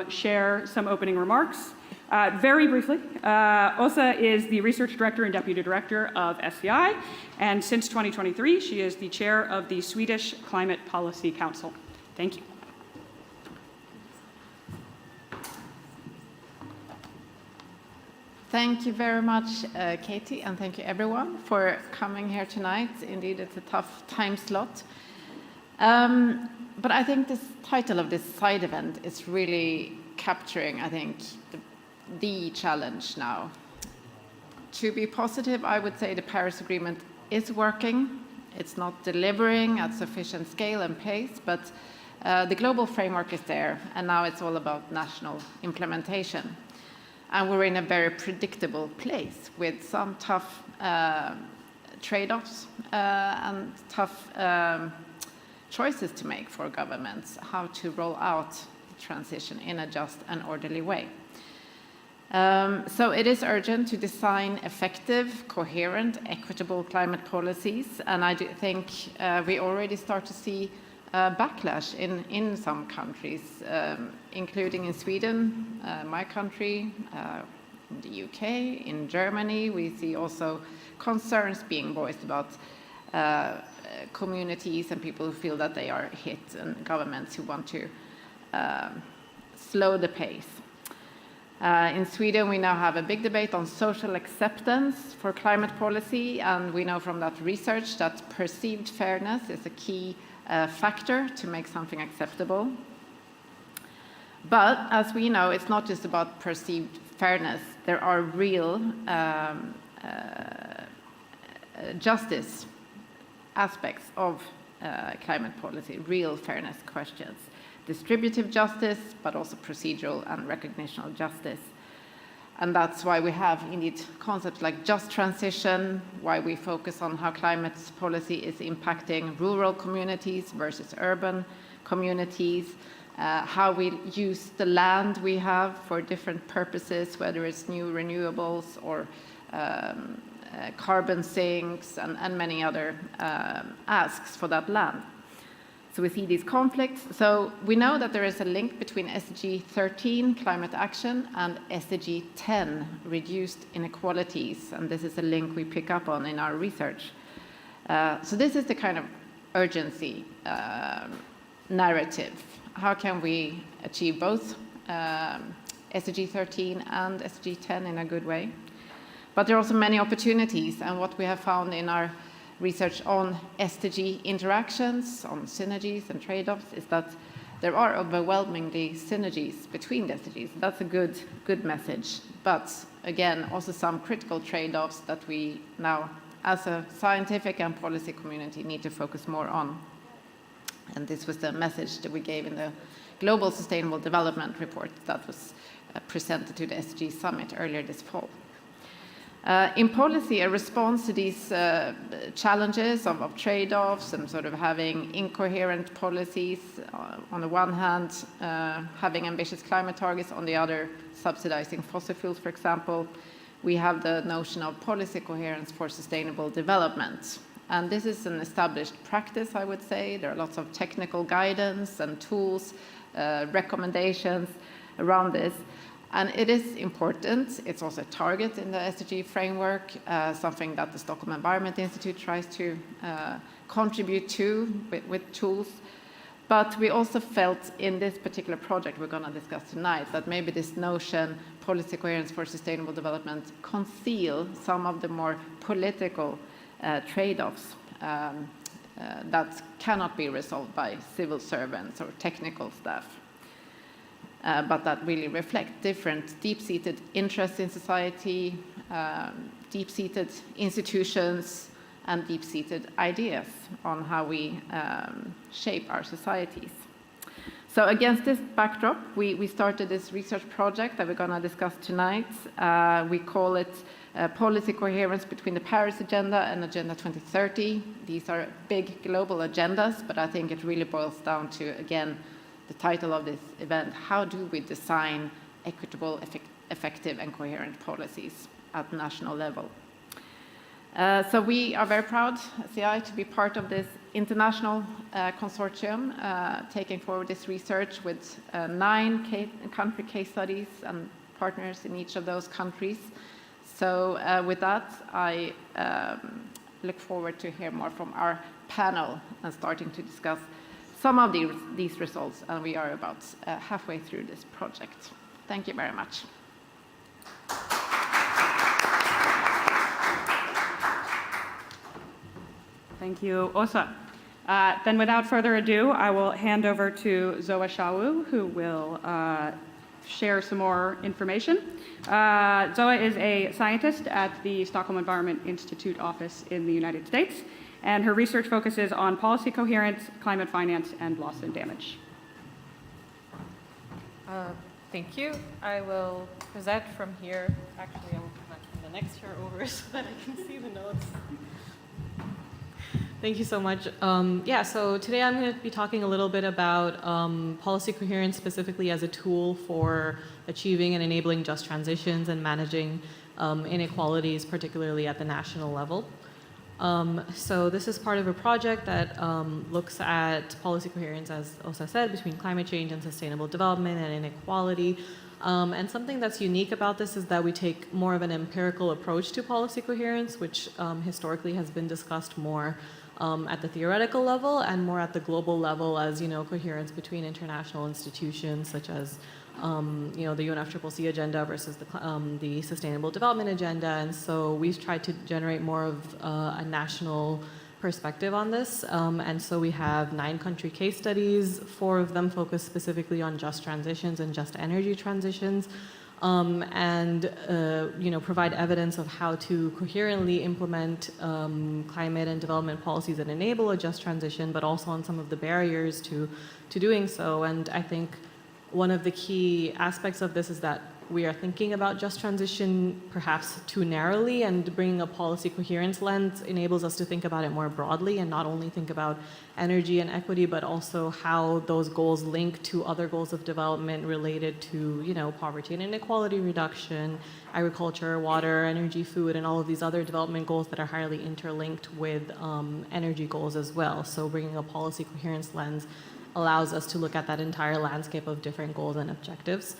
share some opening remarks. Very briefly, Åsa is the Research Director and Deputy Director of SCI, and since 2023, she is the Chair of the Swedish Climate Policy Council. Thank you. Thank you very much, Katie, and thank you everyone for coming here tonight. Indeed, it's a tough time slot. But I think this title of this side event is really capturing, I think, the challenge now. To be positive, I would say the Paris Agreement is working. It's not delivering at sufficient scale and pace, but the global framework is there, and now it's all about national implementation. And we're in a very predictable place with some tough trade-offs and tough choices to make for governments, how to roll out the transition in a just and orderly way. So it is urgent to design effective, coherent, equitable climate policies, and I do think we already start to see backlash in some countries, including in Sweden, my country, in the UK, in Germany. We see also concerns being voiced about communities and people who feel that they are hit, and governments who want to slow the pace. In Sweden, we now have a big debate on social acceptance for climate policy, and we know from that research that perceived fairness is a key factor to make something acceptable. But as we know, it's not just about perceived fairness. There are real justice aspects of climate policy, real fairness questions. Distributive justice, but also procedural and recognitional justice. And that's why we have indeed concepts like just transition, why we focus on how climate policy is impacting rural communities versus urban communities, how we use the land we have for different purposes, whether it's new renewables or carbon sinks and many other asks for that land. So we see these conflicts. So we know that there is a link between SDG 13, climate action, and SDG 10, reduced inequalities. And this is a link we pick up on in our research. So this is the kind of urgency narrative. How can we achieve both SDG 13 and SDG 10 in a good way? But there are also many opportunities, and what we have found in our research on SDG interactions, on synergies and trade-offs, is that there are overwhelmingly synergies between the SDGs. That's a good message. But again, also some critical trade-offs that we now, as a scientific and policy community, need to focus more on. And this was the message that we gave in the Global Sustainable Development Report that was presented to the SDG Summit earlier this fall. In policy, a response to these challenges of trade-offs and sort of having incoherent policies, on the one hand, having ambitious climate targets, on the other, subsidizing fossil fuels, for example, we have the notion of policy coherence for sustainable development. And this is an established practice, I would say. There are lots of technical guidance and tools, recommendations around this. And it is important. It's also a target in the SDG framework, something that the Stockholm Environment Institute tries to contribute to with tools. But we also felt in this particular project we're going to discuss tonight that maybe this notion, policy coherence for sustainable development, conceal some of the more political trade-offs that cannot be resolved by civil servants or technical staff. But that really reflect different deep-seated interests in society, deep-seated institutions, and deep-seated ideas on how we shape our societies. So against this backdrop, we started this research project that we're going to discuss tonight. We call it Policy Coherence between the Paris Agenda and Agenda 2030. These are big global agendas, but I think it really boils down to, again, the title of this event: how do we design equitable, effective and coherent policies at national level? So we are very proud, SCI, to be part of this international consortium taking forward this research with 9 country case studies and partners in each of those countries. So with that, I look forward to hear more from our panel and starting to discuss some of these results. And we are about halfway through this project. Thank you very much. Thank you, Åsa. Then without further ado, I will hand over to Zoha Shawoo, who will share some more information. Zoha is a scientist at the Stockholm Environment Institute office in the United States, and her research focuses on policy coherence, climate finance, and loss and damage. Thank you. I will present from here. Actually, I will present from the next chair over so that I can see the notes. Thank you so much. So today I'm going to be talking a little bit about policy coherence specifically as a tool for achieving and enabling just transitions and managing inequalities, particularly at the national level. So this is part of a project that looks at policy coherence, as Åsa said, between climate change and sustainable development and inequality. And something that's unique about this is that we take more of an empirical approach to policy coherence, which historically has been discussed more at the theoretical level and more at the global level as, coherence between international institutions such as, the UNFCCC agenda versus the Sustainable Development Agenda. And so we've tried to generate more of a national perspective on this. And so we have 9 country case studies. 4 of them focus specifically on just transitions and just energy transitions. Provide evidence of how to coherently implement climate and development policies that enable a just transition, but also on some of the barriers to doing so. And I think one of the key aspects of this is that we are thinking about just transition perhaps too narrowly, and bringing a policy coherence lens enables us to think about it more broadly and not only think about energy and equity, but also how those goals link to other goals of development related to, poverty and inequality reduction, agriculture, water, energy, food, and all of these other development goals that are highly interlinked with energy goals as well. So bringing a policy coherence lens allows us to look at that entire landscape of different goals and objectives.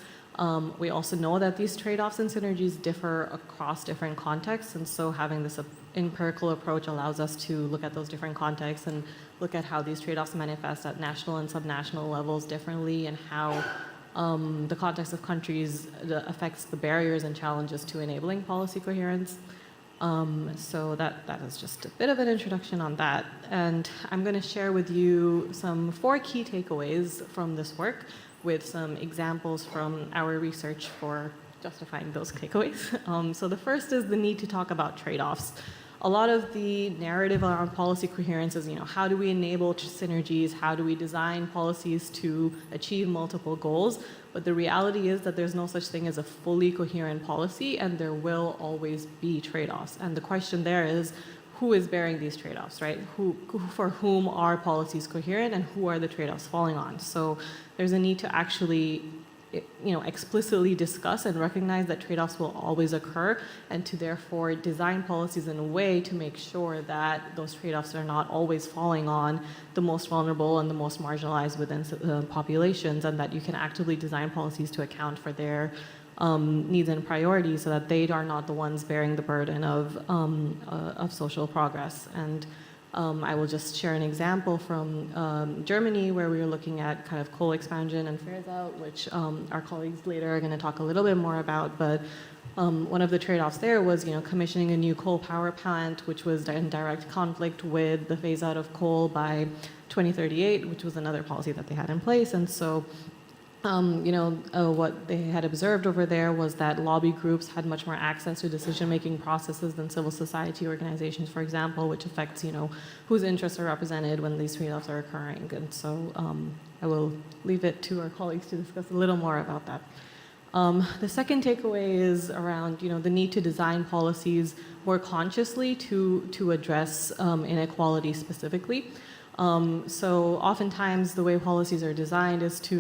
We also know that these trade-offs and synergies differ across different contexts, and so having this empirical approach allows us to look at those different contexts and look at how these trade-offs manifest at national and subnational levels differently, and how the context of countries affects the barriers and challenges to enabling policy coherence. So that is just a bit of an introduction on that. And I'm going to share with you some 4 key takeaways from this work, with some examples from our research for justifying those takeaways. So the first is the need to talk about trade-offs. A lot of the narrative around policy coherence is, how do we enable synergies? How do we design policies to achieve multiple goals? But the reality is that there's no such thing as a fully coherent policy, and there will always be trade-offs. And the question there is, who is bearing these trade-offs, right? For whom are policies coherent, and who are the trade-offs falling on? So there's a need to actually, explicitly discuss and recognize that trade-offs will always occur, and to therefore design policies in a way to make sure that those trade-offs are not always falling on the most vulnerable and the most marginalized within populations, and that you can actively design policies to account for their needs and priorities, so that they are not the ones bearing the burden of social progress. And I will just share an example from Germany, where we were looking at kind of coal expansion and phase out, which our colleagues later are going to talk a little bit more about. But one of the trade-offs there was, commissioning a new coal power plant, which was in direct conflict with the phase out of coal by 2038, which was another policy that they had in place. And so what they had observed over there was that lobby groups had much more access to decision-making processes than civil society organizations, for example, which affects, whose interests are represented when these trade-offs are occurring. And so I will leave it to our colleagues to discuss a little more about that. The second takeaway is around, the need to design policies more consciously to address inequality specifically. So oftentimes the way policies are designed is to,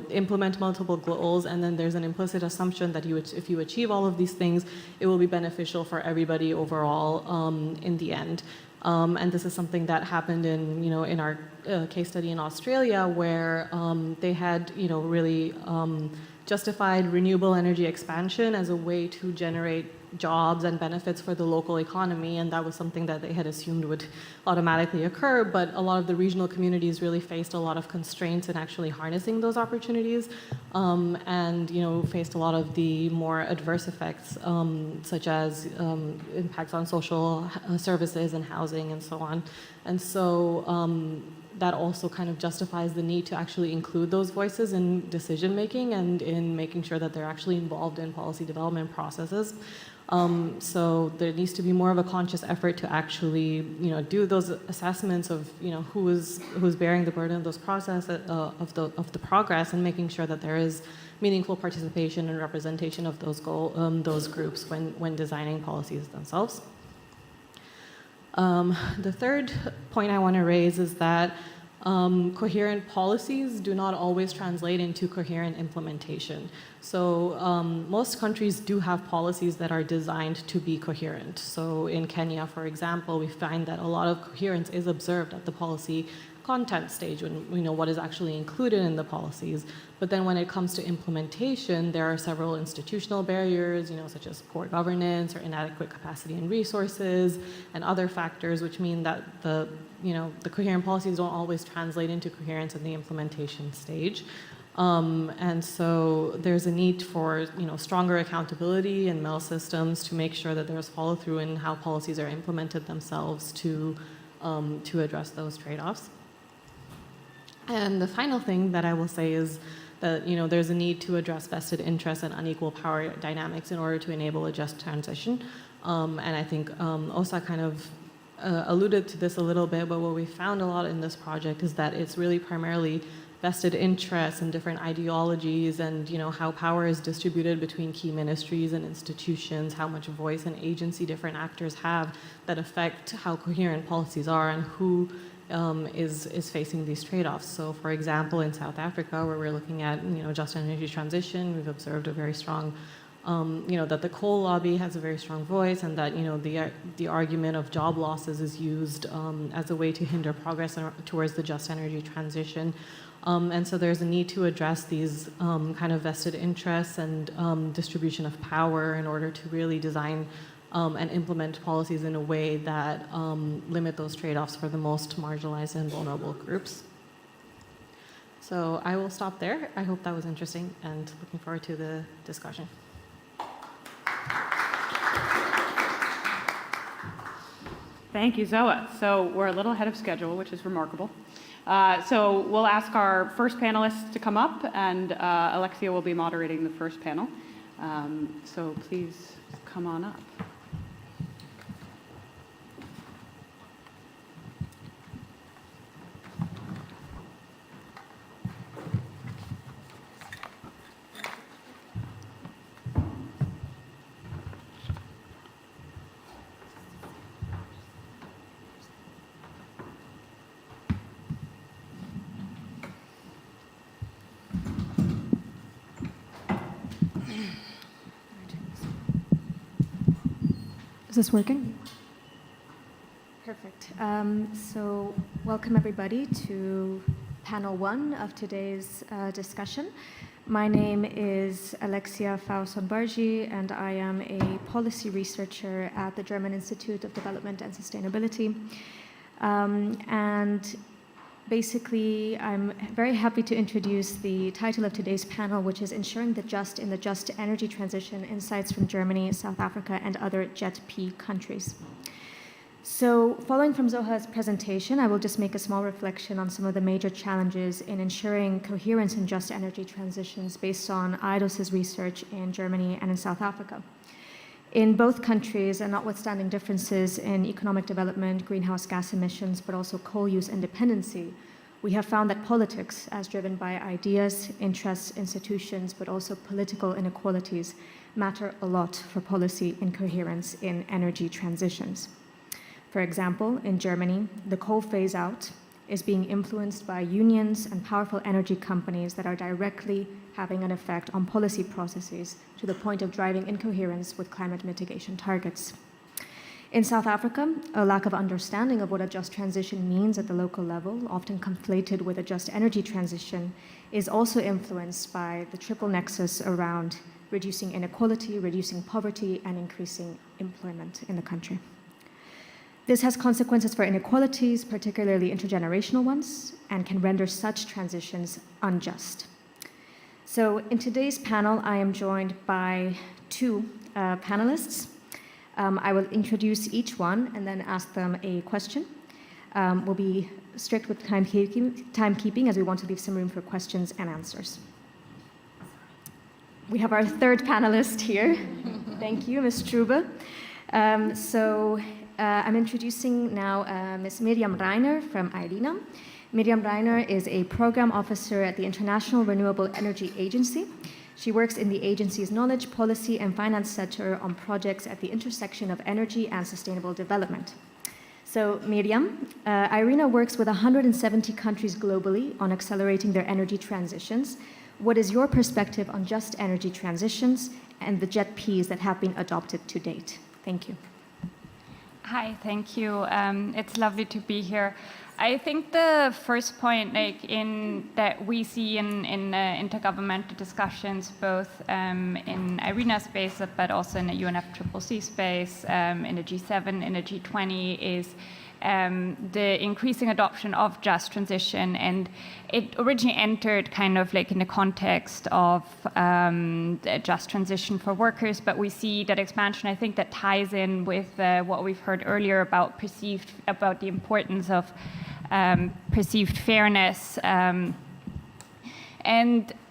implement multiple goals, and then there's an implicit assumption that if you achieve all of these things, it will be beneficial for everybody overall in the end. And this is something that happened in our case study in Australia, where they had, really justified renewable energy expansion as a way to generate jobs and benefits for the local economy, and that was something that they had assumed would automatically occur, but a lot of the regional communities really faced a lot of constraints in actually harnessing those opportunities, and faced a lot of the more adverse effects, such as impacts on social services and housing and so on. And so that also kind of justifies the need to actually include those voices in decision making and in making sure that they're actually involved in policy development processes. So there needs to be more of a conscious effort to actually, do those assessments of, who's bearing the burden of those processes, of the progress, and making sure that there is meaningful participation and representation of those groups when designing policies themselves. The third point I want to raise is that coherent policies do not always translate into coherent implementation. So most countries do have policies that are designed to be coherent. So in Kenya, for example, we find that a lot of coherence is observed at the policy content stage when we know what is actually included in the policies. But then when it comes to implementation, there are several institutional barriers, such as poor governance or inadequate capacity and resources and other factors, which mean that the coherent policies don't always translate into coherence in the implementation stage. And so there's a need for stronger accountability in MEL systems to make sure that there's follow through in how policies are implemented themselves to address those trade-offs. And the final thing that I will say is that there's a need to address vested interests and unequal power dynamics in order to enable a just transition. And I think OSA kind of alluded to this a little bit, but what we found a lot in this project is that it's really primarily vested interests and different ideologies and how power is distributed between key ministries and institutions, how much voice and agency different actors have that affect how coherent policies are and who is facing these trade-offs. So for example, in South Africa, where we're looking at just energy transition, we've observed a very strong that the coal lobby has a very strong voice, and that the argument of job losses is used as a way to hinder progress towards the just energy transition. And so there's a need to address these kind of vested interests and distribution of power in order to really design and implement policies in a way that limit those trade-offs for the most marginalized and vulnerable groups. So I will stop there. I hope that was interesting and looking forward to the discussion. Thank you, Zoha. So we're a little ahead of schedule, which is remarkable. So we'll ask our first panelists to come up, and Alexia will be moderating the first panel. So please come on up. Is this working? Perfect. So welcome everybody to panel 1 of today's discussion. My name is Alexia Faus Onbargi, and I am a policy researcher at the German Institute of Development and Sustainability. And basically, I'm very happy to introduce the title of today's panel, which is Ensuring the Just in the Just Energy Transition, Insights from Germany, South Africa, and Other JET-P countries. So following from Zoha's presentation, I will just make a small reflection on some of the major challenges in ensuring coherence in just energy transitions based on IDOS's research in Germany and in South Africa. In both countries, and notwithstanding differences in economic development, greenhouse gas emissions, but also coal use and dependency, we have found that politics, as driven by ideas, interests, institutions, but also political inequalities, matter a lot for policy incoherence in energy transitions. For example, in Germany, the coal phase-out is being influenced by unions and powerful energy companies that are directly having an effect on policy processes to the point of driving incoherence with climate mitigation targets. In South Africa, a lack of understanding of what a just transition means at the local level, often conflated with a just energy transition, is also influenced by the triple nexus around reducing inequality, reducing poverty, and increasing employment in the country. This has consequences for inequalities, particularly intergenerational ones, and can render such transitions unjust. So in today's panel, I am joined by two panelists. I will introduce each one and then ask them a question. We'll be strict with timekeeping as we want to leave some room for questions and answers. We have our third panelist here. Thank you, Ms. Strube. I'm introducing now Ms. Miriam Reiner from IRENA. Miriam Reiner is a program officer at the International Renewable Energy Agency. She works in the agency's Knowledge, Policy, and Finance Center on projects at the intersection of energy and sustainable development. So, Miriam, IRENA works with 170 countries globally on accelerating their energy transitions. What is your perspective on just energy transitions and the JETPs that have been adopted to date? Thank you. Hi, thank you. It's lovely to be here. I think the first point, that we see in intergovernmental discussions, both in IRENA space, but also in the UNFCCC space, in the G7, in the G20, is the increasing adoption of just transition. And it originally entered kind of like in the context of the just transition for workers, but we see that expansion, I think that ties in with what we've heard earlier about the importance of perceived fairness. And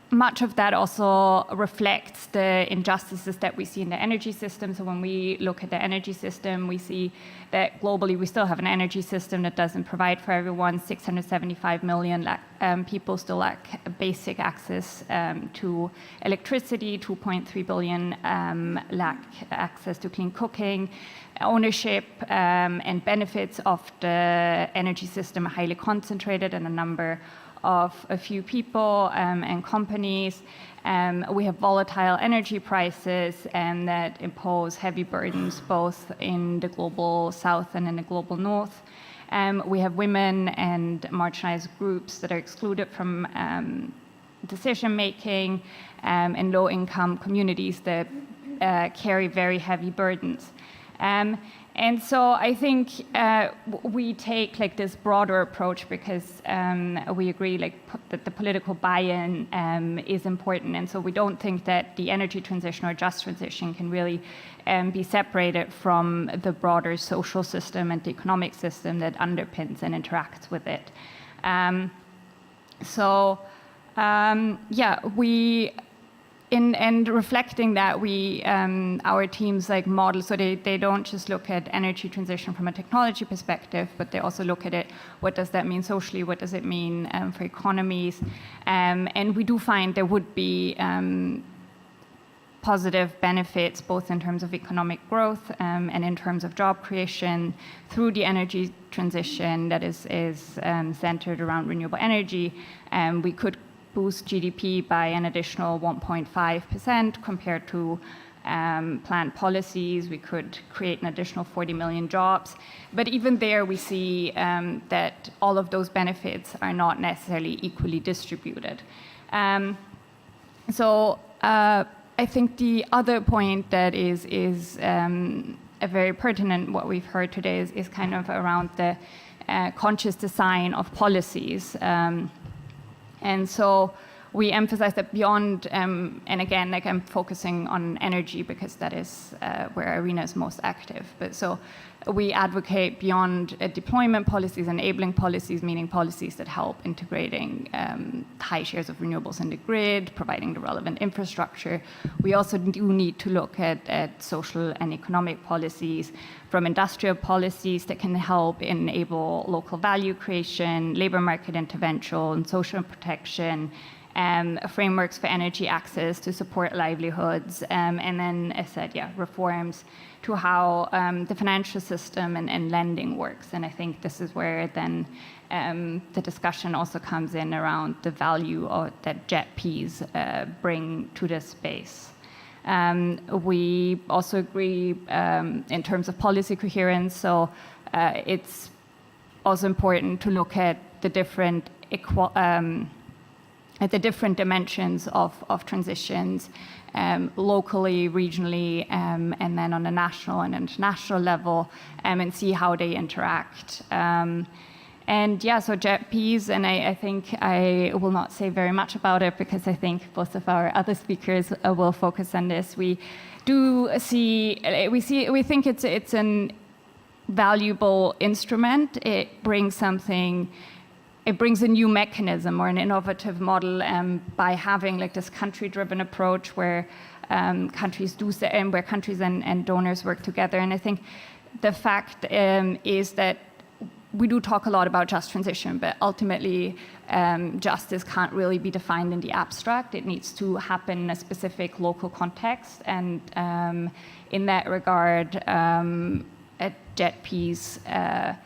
much of that also reflects the injustices that we see in the energy system. So when we look at the energy system, we see that globally we still have an energy system that doesn't provide for everyone. 675 million people still lack basic access to electricity. 2.3 billion lack access to clean cooking. Ownership and benefits of the energy system are highly concentrated in a number of a few people and companies. We have volatile energy prices that impose heavy burdens both in the global south and in the global north. We have women and marginalized groups that are excluded from decision making and low income communities that carry very heavy burdens. And so I think we take like this broader approach because we agree that the political buy-in is important. And so we don't think that the energy transition or just transition can really be separated from the broader social system and the economic system that underpins and interacts with it. And reflecting that, our teams model, so they don't just look at energy transition from a technology perspective, but they also look at it, what does that mean socially, what does it mean for economies, and we do find there would be positive benefits both in terms of economic growth and in terms of job creation through the energy transition that is centered around renewable energy. We could boost GDP by an additional 1.5% compared to planned policies. We could create an additional 40 million jobs. But even there, we see that all of those benefits are not necessarily equally distributed. I think the other point that is a very pertinent, what we've heard today, is kind of around the conscious design of policies. And so we emphasize that beyond, and again, I'm focusing on energy because that is where IRENA is most active. But so we advocate beyond deployment policies, enabling policies, meaning policies that help integrating high shares of renewables in the grid, providing the relevant infrastructure. We also do need to look at social and economic policies, from industrial policies that can help enable local value creation, labor market intervention, social protection, frameworks for energy access to support livelihoods, and then, as I said, reforms to how the financial system and lending works. And I think this is where then the discussion also comes in around the value that JETPs bring to this space. We also agree in terms of policy coherence, so it's also important to look at the different dimensions of transitions, locally, regionally, and then on a national and international level, and see how they interact. And yeah, so JETPs, and I think I will not say very much about it because I think both of our other speakers will focus on this. We think it's an valuable instrument. It brings a new mechanism or an innovative model by having like this country-driven approach where countries where countries and donors work together. And I think the fact is that we do talk a lot about just transition, but ultimately justice can't really be defined in the abstract. It needs to happen in a specific local context. And in that regard, JETPs are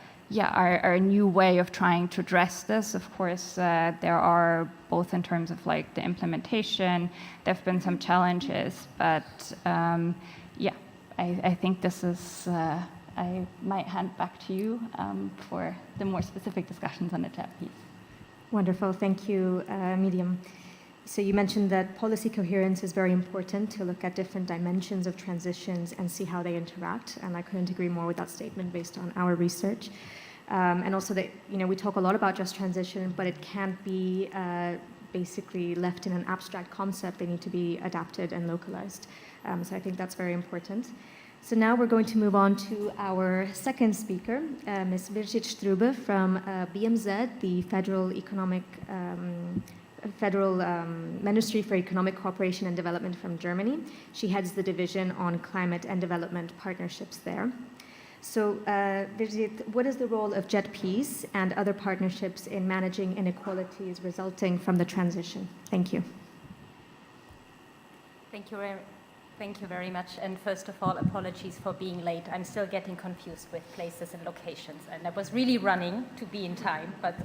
a new way of trying to address this. Of course, there are, both in terms of like the implementation, there have been some challenges, but I think this is, I might hand back to you for the more specific discussions on the JETPs. Wonderful, thank you, Medium. So you mentioned that policy coherence is very important to look at different dimensions of transitions and see how they interact, and I couldn't agree more with that statement based on our research. And also that, we talk a lot about just transition, but it can't be basically left in an abstract concept. They need to be adapted and localized. So I think that's very important. So now we're going to move on to our second speaker, Ms. Birgit Strube from BMZ, the Federal Ministry for Economic Cooperation and Development from Germany. She heads the division on climate and development partnerships there. So, Birgit, what is the role of JETPs and other partnerships in managing inequalities resulting from the transition? Thank you. Thank you very much. And first of all, apologies for being late. I'm still getting confused with places and locations. And I was really running to be in time, but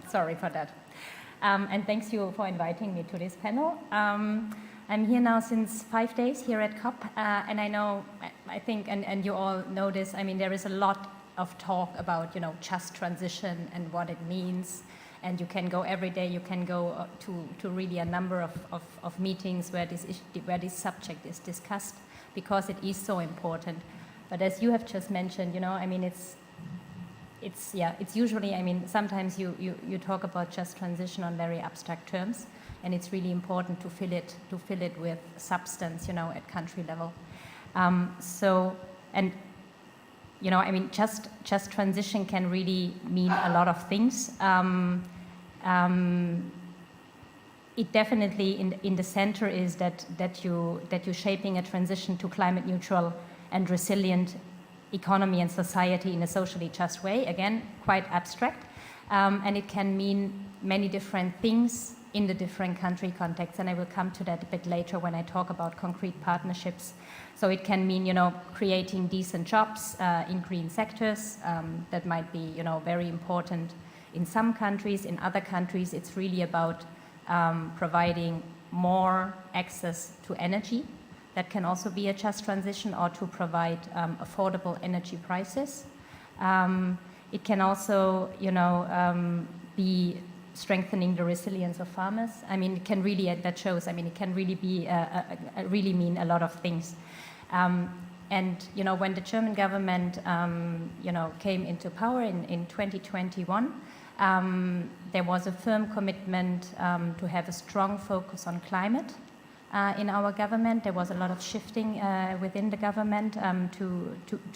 sorry for that. And thanks you for inviting me to this panel. I'm here now since 5 days here at COP, and I think, and you all know this, I mean, there is a lot of talk about, just transition and what it means, and you can go every day, you can go to really a number of meetings where this subject is discussed, because it is so important. But as you have just mentioned, I mean, it's usually, I mean, sometimes you talk about just transition on very abstract terms, and it's really important to fill it with substance, at country level. I mean, just transition can really mean a lot of things. It definitely in the center is that you're shaping a transition to climate neutral and resilient economy and society in a socially just way. Again, quite abstract, and it can mean many different things in the different country contexts, and I will come to that a bit later when I talk about concrete partnerships. So it can mean, creating decent jobs in green sectors. That might be, very important in some countries. In other countries, it's really about providing more access to energy. That can also be a just transition, or to provide affordable energy prices. It can also, be strengthening the resilience of farmers. I mean, it can really, that shows, I mean, it can really be, really mean a lot of things. And, when the German government, came into power in 2021, there was a firm commitment to have a strong focus on climate. In our government, there was a lot of shifting within the government to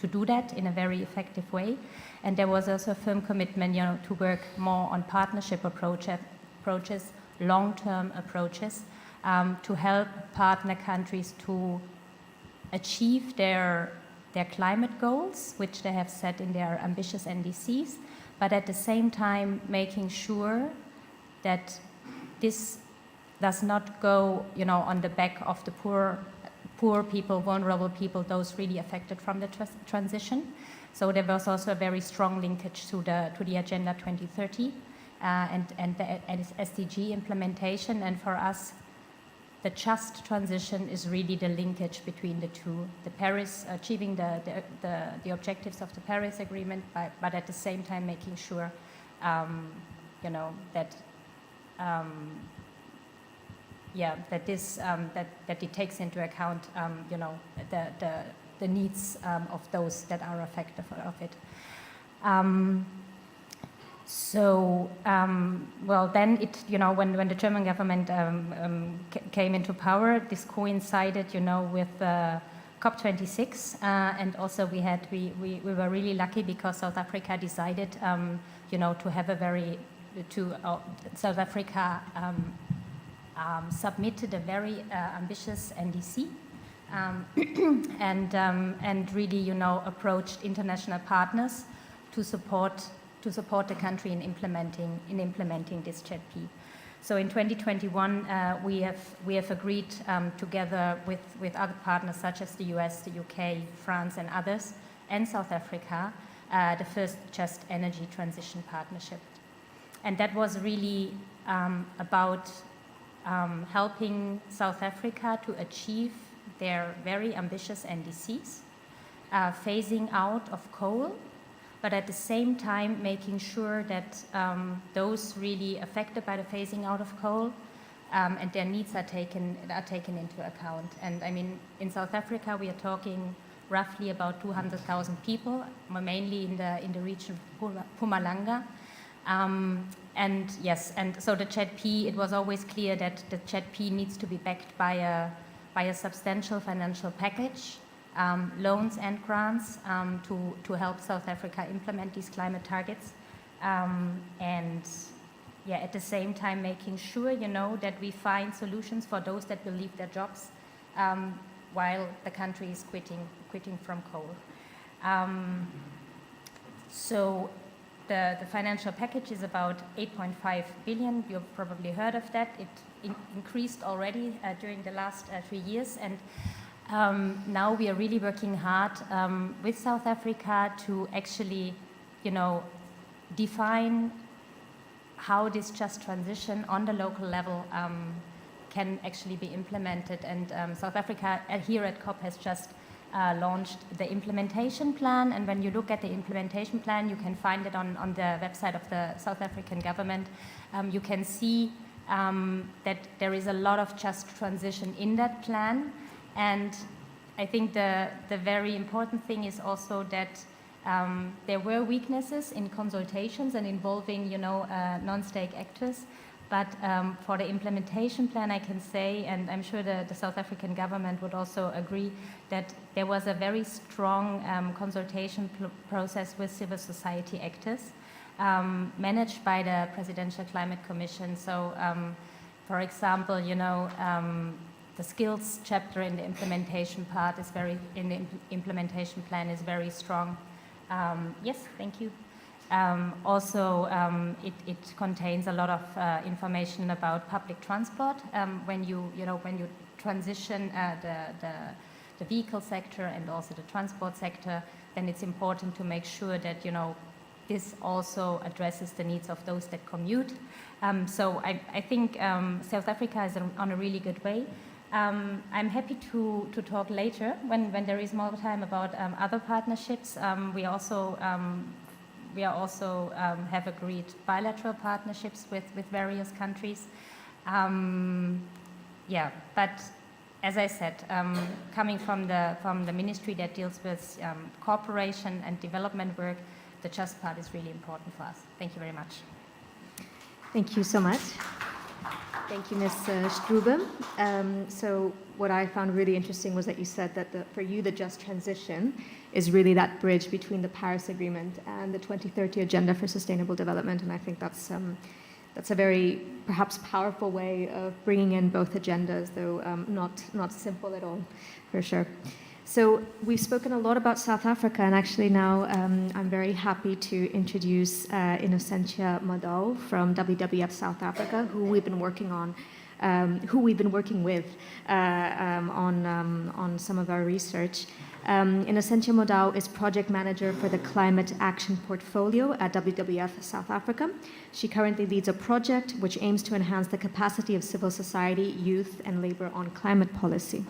do that in a very effective way. And there was also a firm commitment, to work more on partnership approaches, long-term approaches, to help partner countries to achieve their climate goals, which they have set in their ambitious NDCs, but at the same time making sure that this does not go, on the back of the poor people, vulnerable people, those really affected from the transition. So there was also a very strong linkage to the Agenda 2030 and the SDG implementation. And for us, the just transition is really the linkage between the two. The Paris, achieving the objectives of the Paris Agreement, but at the same time making sure, you know, that that this that it takes into account, you know, the needs of those that are affected of it. Well, then it, you know, when the German government came into power, this coincided, you know, with COP26, and also we were really lucky because South Africa decided, you know, to have South Africa submitted a very ambitious NDC, and really, you know, approached international partners to support the country in implementing this ZP. So in 2021, we have agreed together with other partners such as the US, the UK, France, and others, and South Africa, the first Just Energy Transition Partnership, and that was really about helping South Africa to achieve their very ambitious NDCs, phasing out of coal, but at the same time making sure that those really affected by the phasing out of coal and their needs are taken into account. And I mean, in South Africa, we are talking roughly about 200,000 people, mainly in the region of Mpumalanga. And yes, and so the ZP, it was always clear that the ZP needs to be backed by a substantial financial package, loans and grants to help South Africa implement these climate targets, and yeah, at the same time making sure, you know, that we find solutions for those that will leave their jobs while the country is quitting from coal. So the financial package is about 8.5 billion. You've probably heard of that. It increased already during the last 3 years, and now we are really working hard with South Africa to actually, you know, define how this just transition on the local level can actually be implemented. And South Africa here at COP has just launched the implementation plan, and when you look at the implementation plan, you can find it on the website of the South African government. You can see that there is a lot of just transition in that plan, and I think the very important thing is also that there were weaknesses in consultations and involving, you know, non-state actors. But for the implementation plan, I can say, and I'm sure the South African government would also agree, that there was a very strong consultation process with civil society actors, managed by the Presidential Climate Commission. So, for example, you know, the skills chapter in the implementation part is implementation plan is very strong. Yes, thank you. Also, it contains a lot of information about public transport. When you transition the vehicle sector and also the transport sector, then it's important to make sure that, you know, this also addresses the needs of those that commute. So I think South Africa is on a really good way. I'm happy to talk later when there is more time about other partnerships. We also have agreed bilateral partnerships with various countries. Yeah, but as I said, coming from the ministry that deals with cooperation and development work, the just part is really important for us. Thank you very much. Thank you so much. Thank you, Ms. Strube. So what I found really interesting was that you said that for you, the just transition is really that bridge between the Paris Agreement and the 2030 Agenda for Sustainable Development. And I think that's a very perhaps powerful way of bringing in both agendas, though not simple at all, for sure. So we've spoken a lot about South Africa, and actually now I'm very happy to introduce Innocentia Adow from WWF South Africa, who we've been working on who we've been working with on some of our research. Innocentia Modau is project manager for the Climate Action Portfolio at WWF South Africa. She currently leads a project which aims to enhance the capacity of civil society, youth, and labor on climate policy.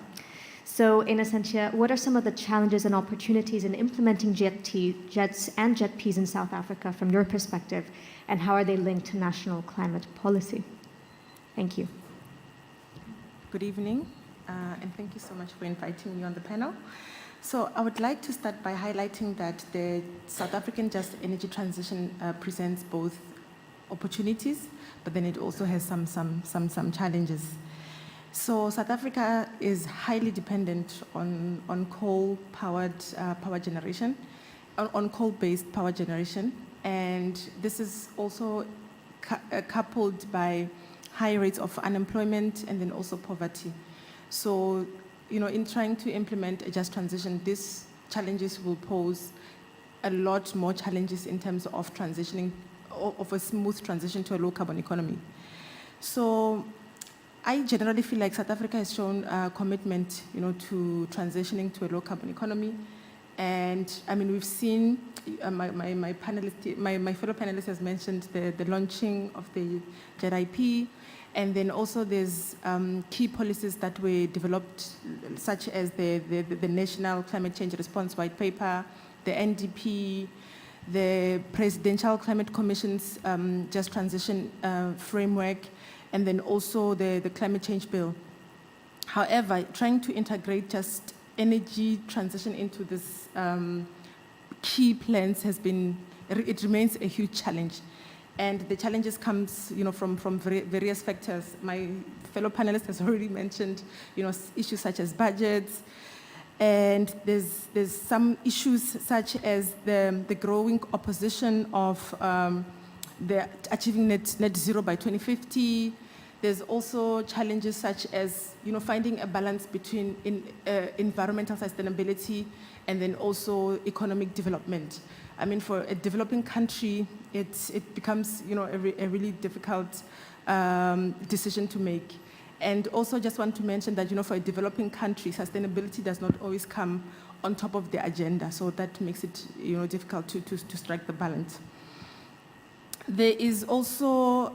So, Innocentia, what are some of the challenges and opportunities in implementing JETs and JETPs in South Africa from your perspective, and how are they linked to national climate policy? Thank you. Good evening, and thank you so much for inviting me on the panel. So I would like to start by highlighting that the South African just energy transition presents both opportunities, but then it also has some challenges. So South Africa is highly dependent on coal-powered power generation, on coal-based power generation, and this is also coupled by high rates of unemployment and then also poverty. So, in trying to implement a just transition, these challenges will pose a lot more challenges in terms of transitioning, of a smooth transition to a low-carbon economy. So I generally feel like South Africa has shown commitment, to transitioning to a low-carbon economy. And I mean, we've seen, my fellow panelist has mentioned the launching of the JET-IP, and then also there's key policies that were developed, such as the National Climate Change Response White Paper, the NDP, the Presidential Climate Commission's Just Transition Framework, and then also the Climate Change Bill. However, trying to integrate just energy transition into this key plans it remains a huge challenge. And the challenges comes, from various factors. My fellow panelist has already mentioned, issues such as budgets, and there's some issues such as the growing opposition of the achieving net zero by 2050. There's also challenges such as, finding a balance between environmental sustainability and then also economic development. I mean, for a developing country, it becomes, a really difficult decision to make. And also just want to mention that, for a developing country, sustainability does not always come on top of the agenda. So that makes it, difficult to strike the balance. There is also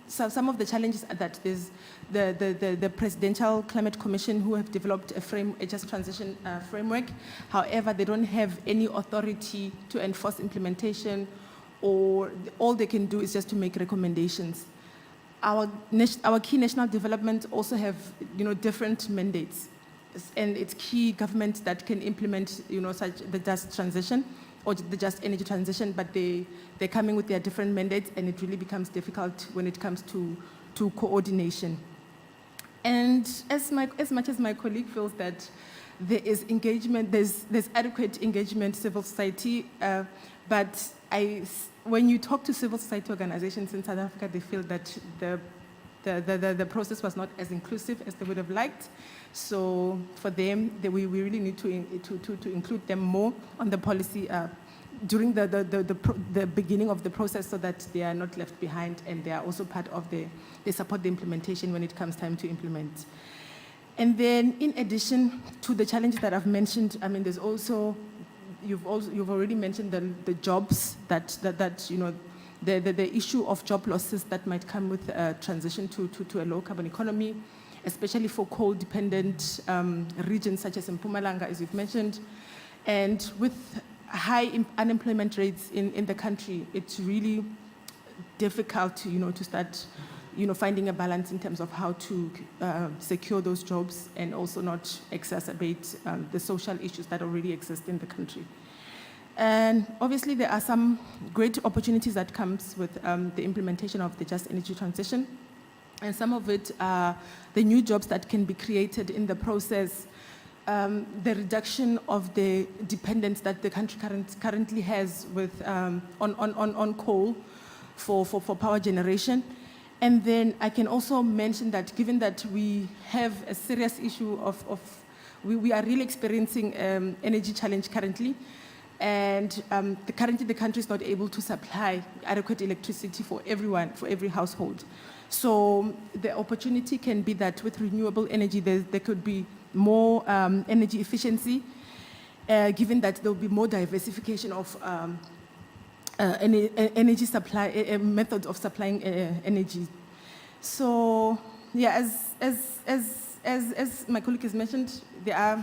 some of the challenges that there's the Presidential Climate Commission, who have developed a just transition framework. However, they don't have any authority to enforce implementation, or all they can do is just to make recommendations. Our key national development also have, different mandates, and it's key governments that can implement, such the just transition or the just energy transition, but they're coming with their different mandates, and it really becomes difficult when it comes to coordination. And as much as my colleague feels that there is engagement, there's adequate engagement, civil society, but when you talk to civil society organizations in South Africa, they feel that the process was not as inclusive as they would have liked. So for them, we really need to include them more on the policy during the beginning of the process, so that they are not left behind, and they are also part of they support the implementation when it comes time to implement. And then, in addition to the challenges that I've mentioned, I mean, there's also you've already mentioned the jobs that the issue of job losses that might come with transition to a low carbon economy, especially for coal-dependent regions such as in Mpumalanga, as you've mentioned. And with high unemployment rates in the country, it's really difficult to start finding a balance in terms of how to secure those jobs and also not exacerbate the social issues that already exist in the country. And obviously there are some great opportunities that comes with the implementation of the just energy transition. And some of it are the new jobs that can be created in the process, the reduction of the dependence that the country currently has with on coal for power generation. And then I can also mention that given that we have a serious issue we are really experiencing energy challenge currently, and currently the country is not able to supply adequate electricity for everyone, for every household. So the opportunity can be that with renewable energy, there could be more energy efficiency, given that there will be more diversification of energy supply, methods of supplying energy. So, yeah, as my colleague has mentioned, there are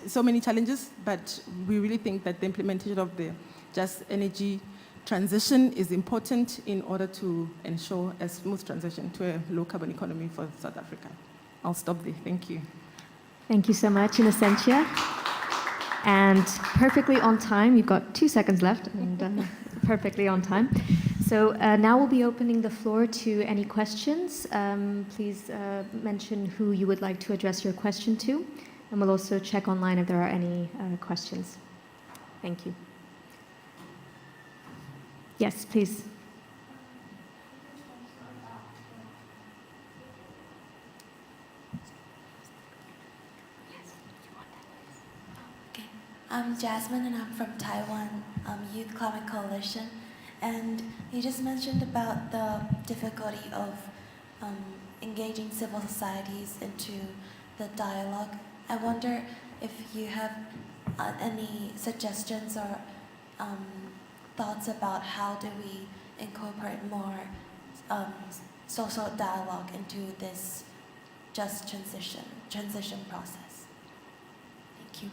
so many challenges, but we really think that the implementation of the just energy transition is important in order to ensure a smooth transition to a low-carbon economy for South Africa. I'll stop there. Thank you. Thank you so much, Innocentia. And perfectly on time, you've got 2 seconds left, and perfectly on time. So now we'll be opening the floor to any questions. Please mention who you would like to address your question to, and we'll also check online if there are any questions. Thank you. Yes, please. Okay, I'm Jasmine and I'm from Taiwan Youth Climate Coalition. And you just mentioned about the difficulty of engaging civil societies into the dialogue. I wonder if you have any suggestions or thoughts about how do we incorporate more social dialogue into this just transition process. Thank you.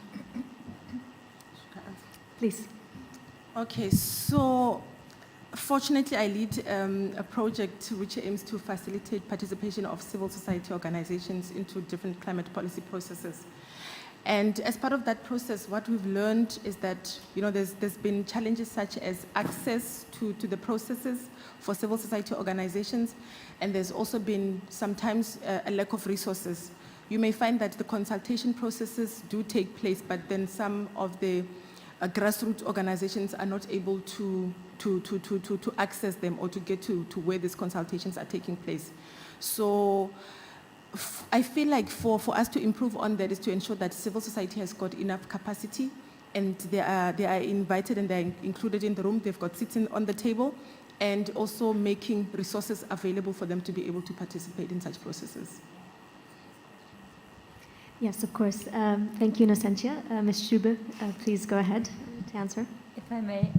Please. Okay, so fortunately I lead a project which aims to facilitate participation of civil society organizations into different climate policy processes. And as part of that process, what we've learned is that, there's been challenges such as access to the processes for civil society organizations, and there's also been sometimes a lack of resources. You may find that the consultation processes do take place, but then some of the grassroots organizations are not able to access them or to get to where these consultations are taking place. So I feel like for us to improve on that is to ensure that civil society has got enough capacity, and they are invited and they're included in the room. They've got seats on the table, and also making resources available for them to be able to participate in such processes. Yes, of course. Thank you, Innocentia. Ms. Schube, please go ahead to answer. If I may,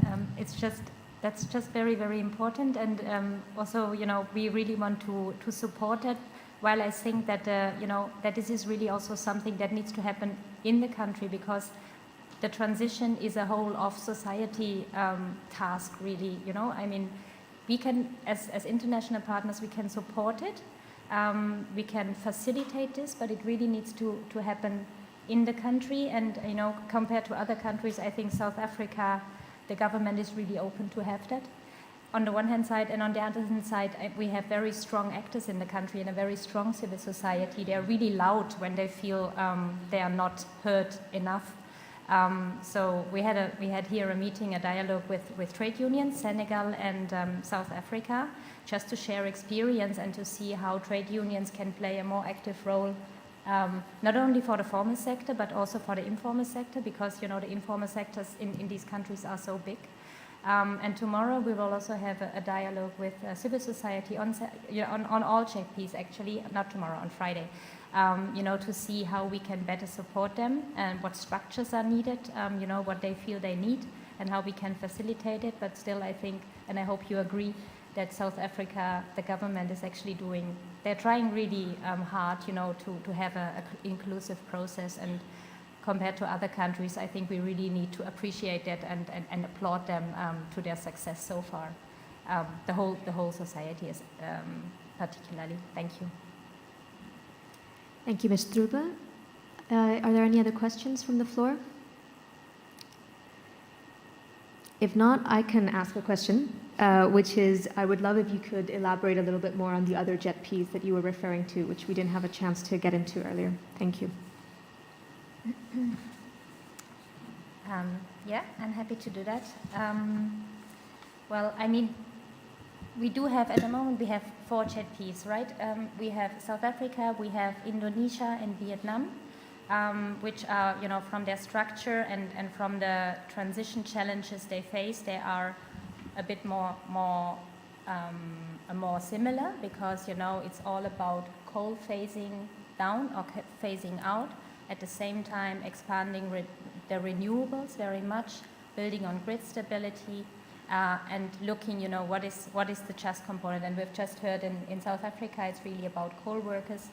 that's just very, very important, and also, we really want to support it. While I think that that this is really also something that needs to happen in the country, because the transition is a whole of society task, really. I mean, we can, as international partners, we can support it. We can facilitate this, but it really needs to happen in the country. And compared to other countries, I think South Africa, the government is really open to have that. On the one hand side, and on the other hand side, we have very strong actors in the country and a very strong civil society. They are really loud when they feel they are not heard enough. So we had here a meeting, a dialogue with trade unions, Senegal and South Africa, just to share experience and to see how trade unions can play a more active role, not only for the formal sector, but also for the informal sector, because the informal sectors in these countries are so big. And tomorrow we will also have a dialogue with civil society on all JPs, actually, not tomorrow, on Friday, to see how we can better support them and what structures are needed, what they feel they need and how we can facilitate it. But still, I think, and I hope you agree, that South Africa, the government is actually they're trying really hard, to have an inclusive process. And compared to other countries, I think we really need to appreciate that and applaud them to their success so far. The whole society is particularly. Thank you. Thank you, Ms. Strube. Are there any other questions from the floor? If not, I can ask a question, which is, I would love if you could elaborate a little bit more on the other JETPs that you were referring to, which we didn't have a chance to get into earlier. Thank you. Yeah, I'm happy to do that. Well, I mean, we do have, at the moment, we have 4 JETPs, right? We have South Africa, we have Indonesia and Vietnam, which are, from their structure and from the transition challenges they face, they are a bit more are more similar because, you know, it's all about coal phasing down or phasing out. At the same time, expanding the renewables very much, building on grid stability, and looking, you know, what is the just component. And we've just heard in South Africa, it's really about coal workers.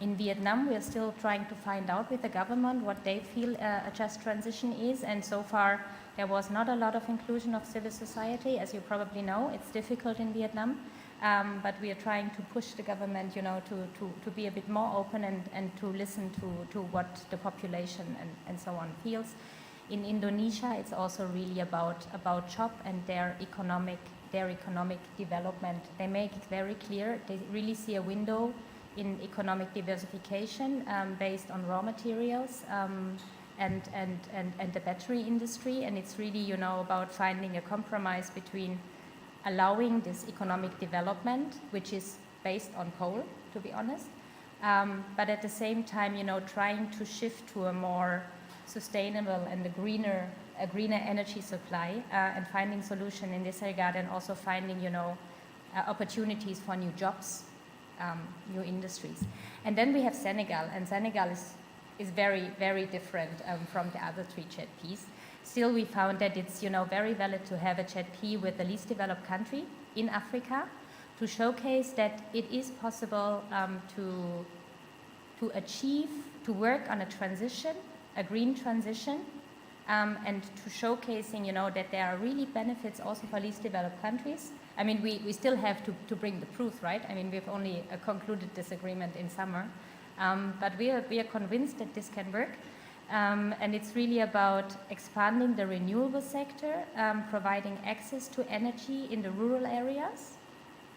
In Vietnam, we're still trying to find out with the government what they feel a just transition is. And so far, there was not a lot of inclusion of civil society. As you probably know, it's difficult in Vietnam. But we are trying to push the government, you know, to be a bit more open and to listen to what the population and so on feels. In Indonesia, it's also really about job and their economic development. They make it very clear. They really see a window in economic diversification based on raw materials and the battery industry. And it's really, you know, about finding a compromise between allowing this economic development, which is based on coal, to be honest, but at the same time, you know, trying to shift to a more sustainable and a greener energy supply and finding solution in this regard, and also finding, you know, opportunities for new jobs, new industries. And then we have Senegal, and Senegal is very, very different from the other three ZPs. Still, we found that it's, you know, very valid to have a ZP with the least developed country in Africa to showcase that it is possible to achieve, to work on a transition, a green transition, and to showcasing, you know, that there are really benefits also for least developed countries. I mean, we still have to bring the proof, right? I mean, we've only concluded this agreement in summer, but we are convinced that this can work. And it's really about expanding the renewable sector, providing access to energy in the rural areas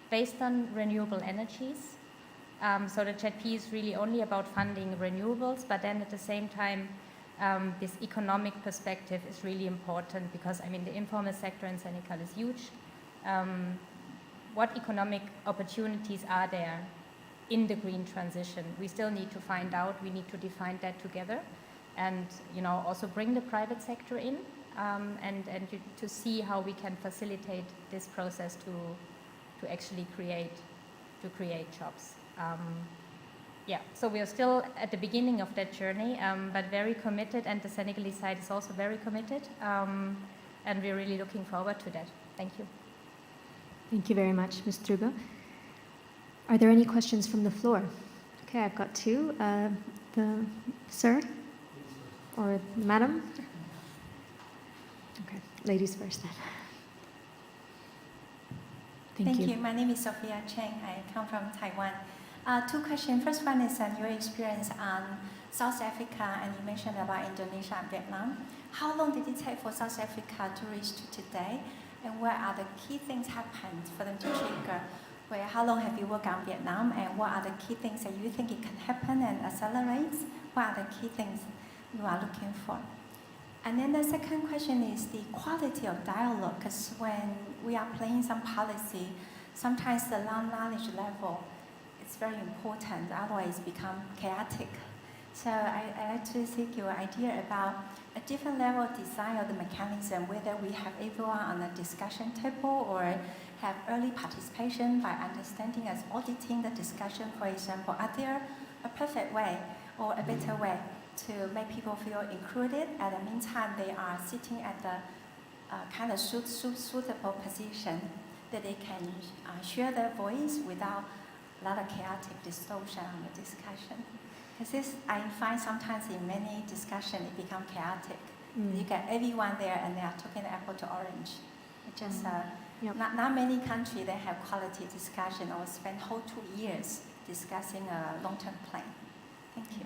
based on renewable energies. So the ZP is really only about funding renewables, but then at the same time, this economic perspective is really important because, I mean, the informal sector in Senegal is huge. What economic opportunities are there in the green transition? We still need to find out. We need to define that together. And, you know, also bring the private sector in and to see how we can facilitate this process to actually create jobs. Yeah, so we are still at the beginning of that journey, but very committed, and the Senegalese side is also very committed, and we're really looking forward to that. Thank you. Thank you very much, Ms. Truba. Are there any questions from the floor? Okay, I've got two. The sir? Or madam? Okay, ladies first then. Thank you. My name is Sophia Cheng. I come from Taiwan. Two questions. First one is your experience on South Africa, and you mentioned about Indonesia and Vietnam. How long did it take for South Africa to reach to today? And what are the key things happened for them to trigger? How long have you worked on Vietnam? And what are the key things that you think it can happen and accelerate? What are the key things you are looking for? And then the second question is the quality of dialogue, because when we are playing some policy, sometimes the knowledge level is very important, otherwise become chaotic. So I like to seek your idea about a different level of design of the mechanism, whether we have everyone on a discussion table or have early participation by understanding as auditing the discussion, for example. Are there a perfect way or a better way to make people feel included? At the meantime, they are sitting at the kind of suitable position that they can share their voice without a lot of chaotic distortion on the discussion. Because this, I find sometimes in many discussions it becomes chaotic. You get everyone there and they are talking apple to orange. It just not many countries that have quality discussion or spend whole 2 years discussing a long-term plan. Thank you.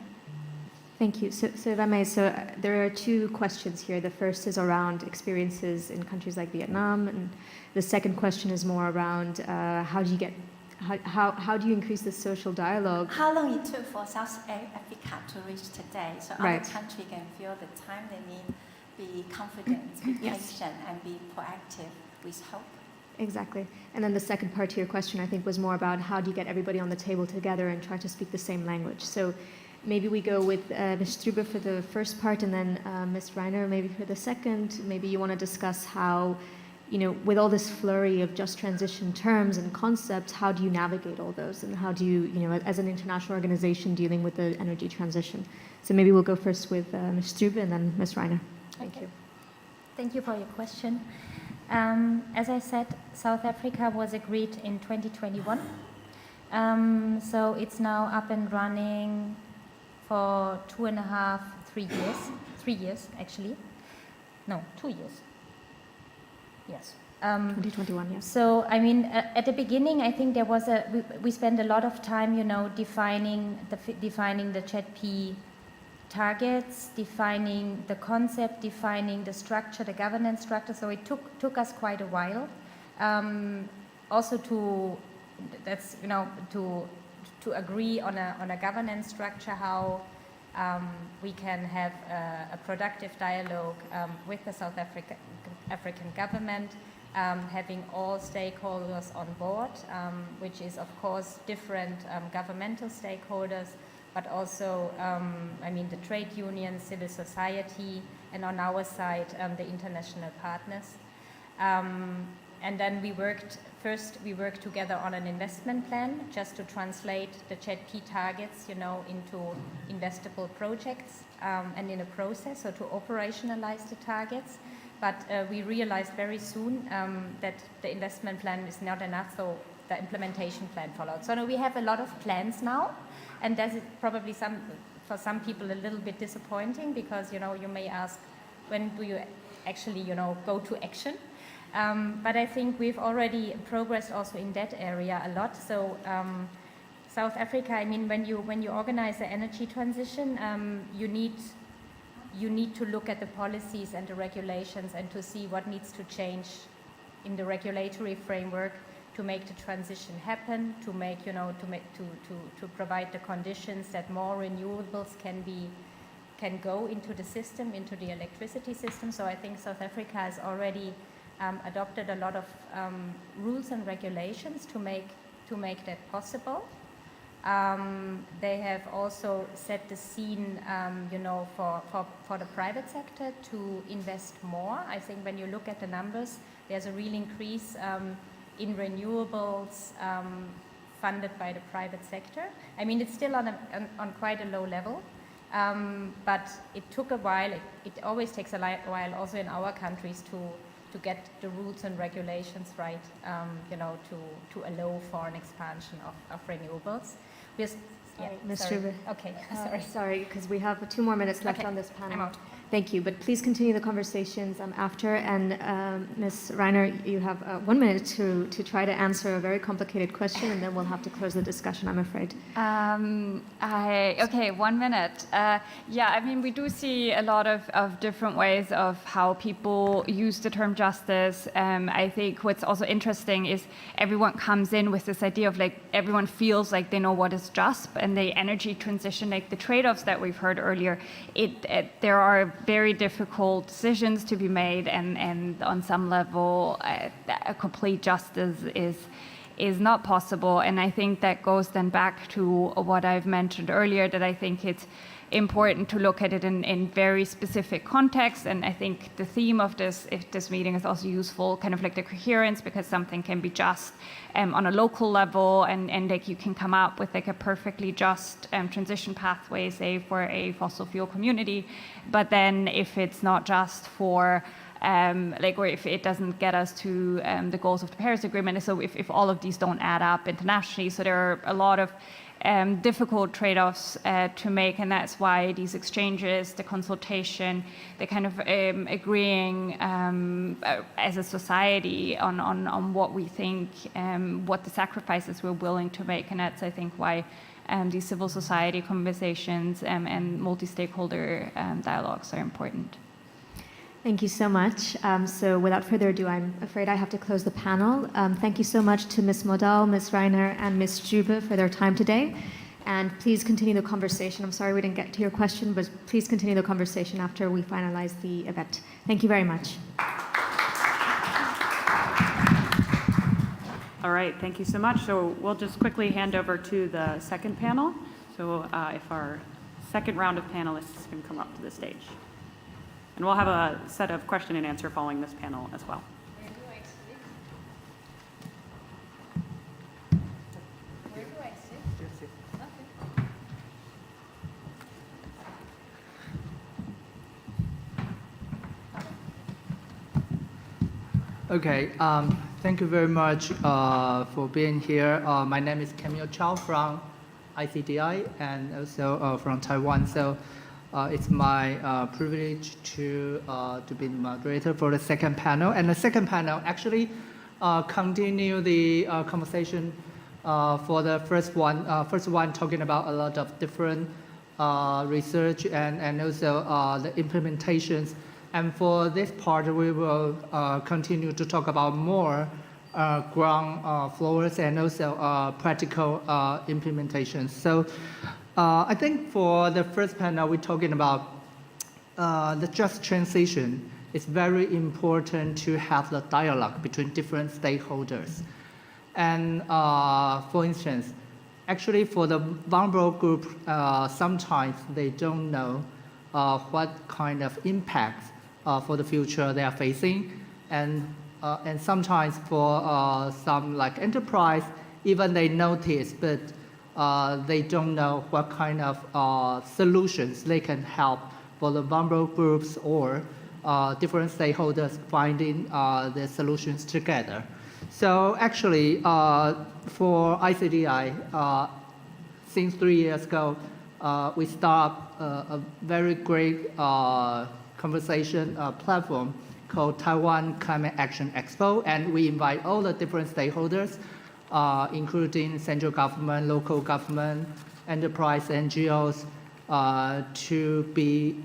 Thank you. So if I may, there are two questions here. The first is around experiences in countries like Vietnam, and the second question is more around how do you increase the social dialogue? How long it took for South Africa to reach today, so other countries can feel the time they need, be confident, be patient, and be proactive with hope. Exactly. And then the second part to your question, I think, was more about how do you get everybody on the table together and try to speak the same language. So maybe we go with Ms. Strube for the first part, and then Ms. Reiner maybe for the second. Maybe you want to discuss how with all this flurry of just transition terms and concepts, how do you navigate all those? And how do you, as an international organization dealing with the energy transition? So maybe we'll go first with Ms. Strube and then Ms. Reiner. Thank you. Thank you for your question. As I said, South Africa was agreed in 2021. So it's now up and running for 2.5, 3 years. 3 years, actually. No, 2 years. Yes. 2021, yes. So, I mean, at the beginning, I think there was we spent a lot of time, defining the ZP targets, defining the concept, defining the structure, the governance structure. So it took us quite a while. Also to agree on a governance structure, how we can have a productive dialogue with the South African government, having all stakeholders on board, which is of course different governmental stakeholders, but also, the trade unions, civil society, and on our side, the international partners. And then we worked together on an investment plan just to translate the ZP targets, into investable projects and in a process, so to operationalize the targets. But we realized very soon that the investment plan is not enough, so the implementation plan followed. So we have a lot of plans now, and that is probably for some people a little bit disappointing, because you may ask, when do you actually go to action? But I think we've already progressed also in that area a lot. So South Africa, when you organize the energy transition, you need to look at the policies and the regulations and to see what needs to change in the regulatory framework to make the transition happen, to provide the conditions that more renewables can go into the system, into the electricity system. So I think South Africa has already adopted a lot of rules and regulations to make that possible. They have also set the scene, for the private sector to invest more. I think when you look at the numbers, there's a real increase in renewables funded by the private sector. It's still on quite a low level, but it took a while. It always takes a while, also in our countries, to get the rules and regulations right, to allow for an expansion of renewables. Ms. Strube. Okay, sorry, because we have 2 more minutes left on this panel. I'm out. Thank you, but please continue the conversations after. And Ms. Reiner, you have 1 minute to try to answer a very complicated question, and then we'll have to close the discussion, I'm afraid. Okay, 1 minute. We do see a lot of different ways of how people use the term justice. I think what's also interesting is everyone comes in with this idea of everyone feels like they know what is just, and the energy transition, the trade-offs that we've heard earlier, there are very difficult decisions to be made, and on some level, a complete justice is not possible. And I think that goes then back to what I've mentioned earlier, that I think it's important to look at it in very specific contexts. And I think the theme of this meeting is also useful, kind of like the coherence, because something can be just on a local level, and you can come up with a perfectly just transition pathway, say, for a fossil fuel community. But then if it's not just for or if it doesn't get us to the goals of the Paris Agreement, so if all of these don't add up internationally, so there are a lot of difficult trade-offs to make, and that's why these exchanges, the consultation, the kind of agreeing as a society on what we think, what the sacrifices we're willing to make, and that's, I think, why these civil society conversations and multi-stakeholder dialogues are important. Thank you so much. So without further ado, I'm afraid I have to close the panel. Thank you so much to Ms. Modal, Ms. Reiner, and Ms. Strube for their time today. And please continue the conversation. I'm sorry we didn't get to your question, but please continue the conversation after we finalize the event. Thank you very much. All right, thank you so much. So we'll just quickly hand over to the second panel. So if our second round of panelists can come up to the stage. And we'll have a set of question and answer following this panel as well. Where do I Okay, thank you very much for being here. My name is Camille Chow from ICDI and also from Taiwan. So it's my privilege to be the moderator for the second panel. And the second panel actually continue the conversation for the first one. First one talking about a lot of different research and also the implementations. And for this part, we will continue to talk about more ground floors and also practical implementations. So I think for the first panel, we're talking about the just transition. It's very important to have the dialogue between different stakeholders. And for instance, actually for the vulnerable group, sometimes they don't know what kind of impacts for the future they are facing. And sometimes for some like enterprise, even they notice, but they don't know what kind of solutions they can help for the vulnerable groups or different stakeholders finding the solutions together. So actually, for ICDI, since 3 years ago, we start a very great conversation platform called Taiwan Climate Action Expo, and we invite all the different stakeholders, including central government, local government, enterprise, NGOs, to be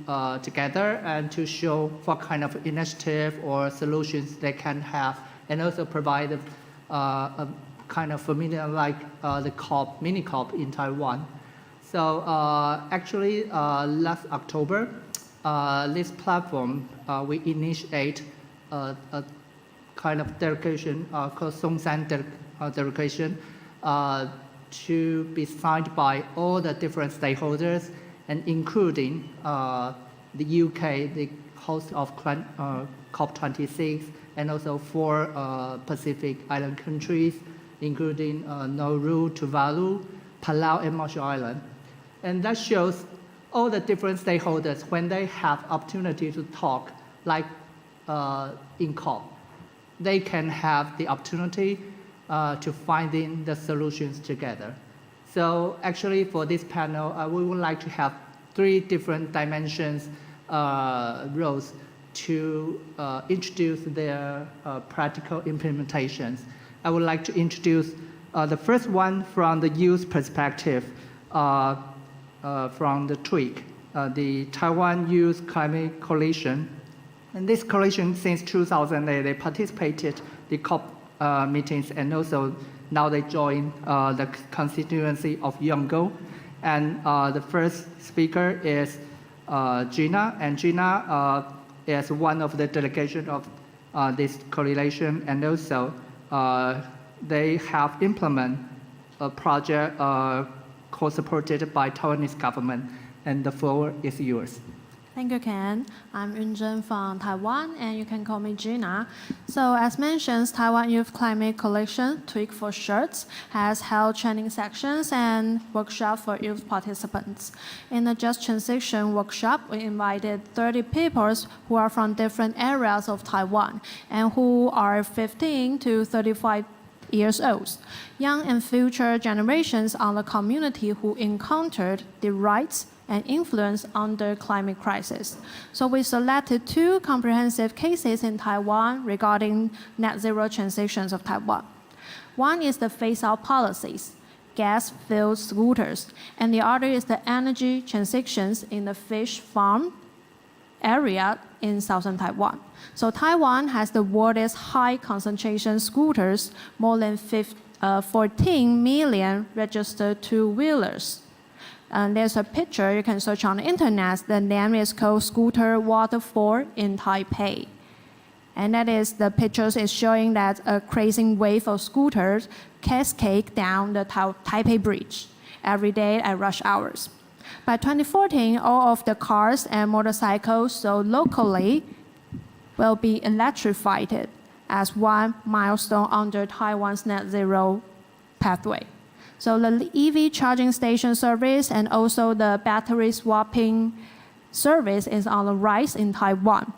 together and to show what kind of initiative or solutions they can have, and also provide a kind of familiar like the COP, mini COP in Taiwan. So actually last October, this platform, we initiate a kind of delegation called Songsan delegation to be signed by all the different stakeholders, and including the UK, the host of COP26, and also 4 Pacific Island countries, including Nauru, Tuvalu, Palau, and Marshall Island. And that shows all the different stakeholders, when they have opportunity to talk, like in COP, they can have the opportunity to finding the solutions together. So actually for this panel, we would like to have 3 different dimensions, roles to introduce their practical implementations. I would like to introduce the first one from the youth perspective, from the TWIC, the Taiwan Youth Climate Coalition. And this coalition, since 2008, they participated the COP meetings, and also now they join the constituency of Yongo. And the first speaker is Gina, and Gina is one of the delegation of this coalition, and also they have implemented a project co-supported by Taiwanese government, and the floor is yours. Thank you, Ken. I'm Yunzhen from Taiwan, and you can call me Gina. So as mentioned, Taiwan Youth Climate Coalition, TWIC for short, has held training sections and workshops for youth participants. In the Just Transition workshop, we invited 30 people who are from different areas of Taiwan and who are 15 to 35 years old, young and future generations on the community who encountered the rights and influence under climate crisis. So we selected 2 comprehensive cases in Taiwan regarding net zero transitions of Taiwan. One is the phase-out policies, gas-fueled scooters, and the other is the energy transitions in the fish farm area in southern Taiwan. So Taiwan has the world's high concentration scooters, more than 14 million registered two-wheelers. And there's a picture you can search on the internet. The name is called Scooter Waterfall in Taipei. And that is the pictures is showing that a crazy wave of scooters cascade down the Taipei Bridge every day at rush hours. By 2014, all of the cars and motorcycles sold locally will be electrified as one milestone under Taiwan's net zero pathway. So the EV charging station service and also the battery swapping service is on the rise in Taiwan.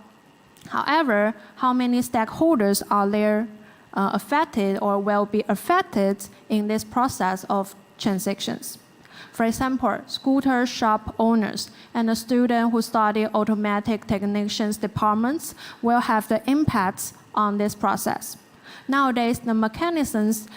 However, how many stakeholders are there affected or will be affected in this process of transactions? For example, scooter shop owners and a student who study automatic technicians departments will have the impacts on this process. Nowadays, the mechanisms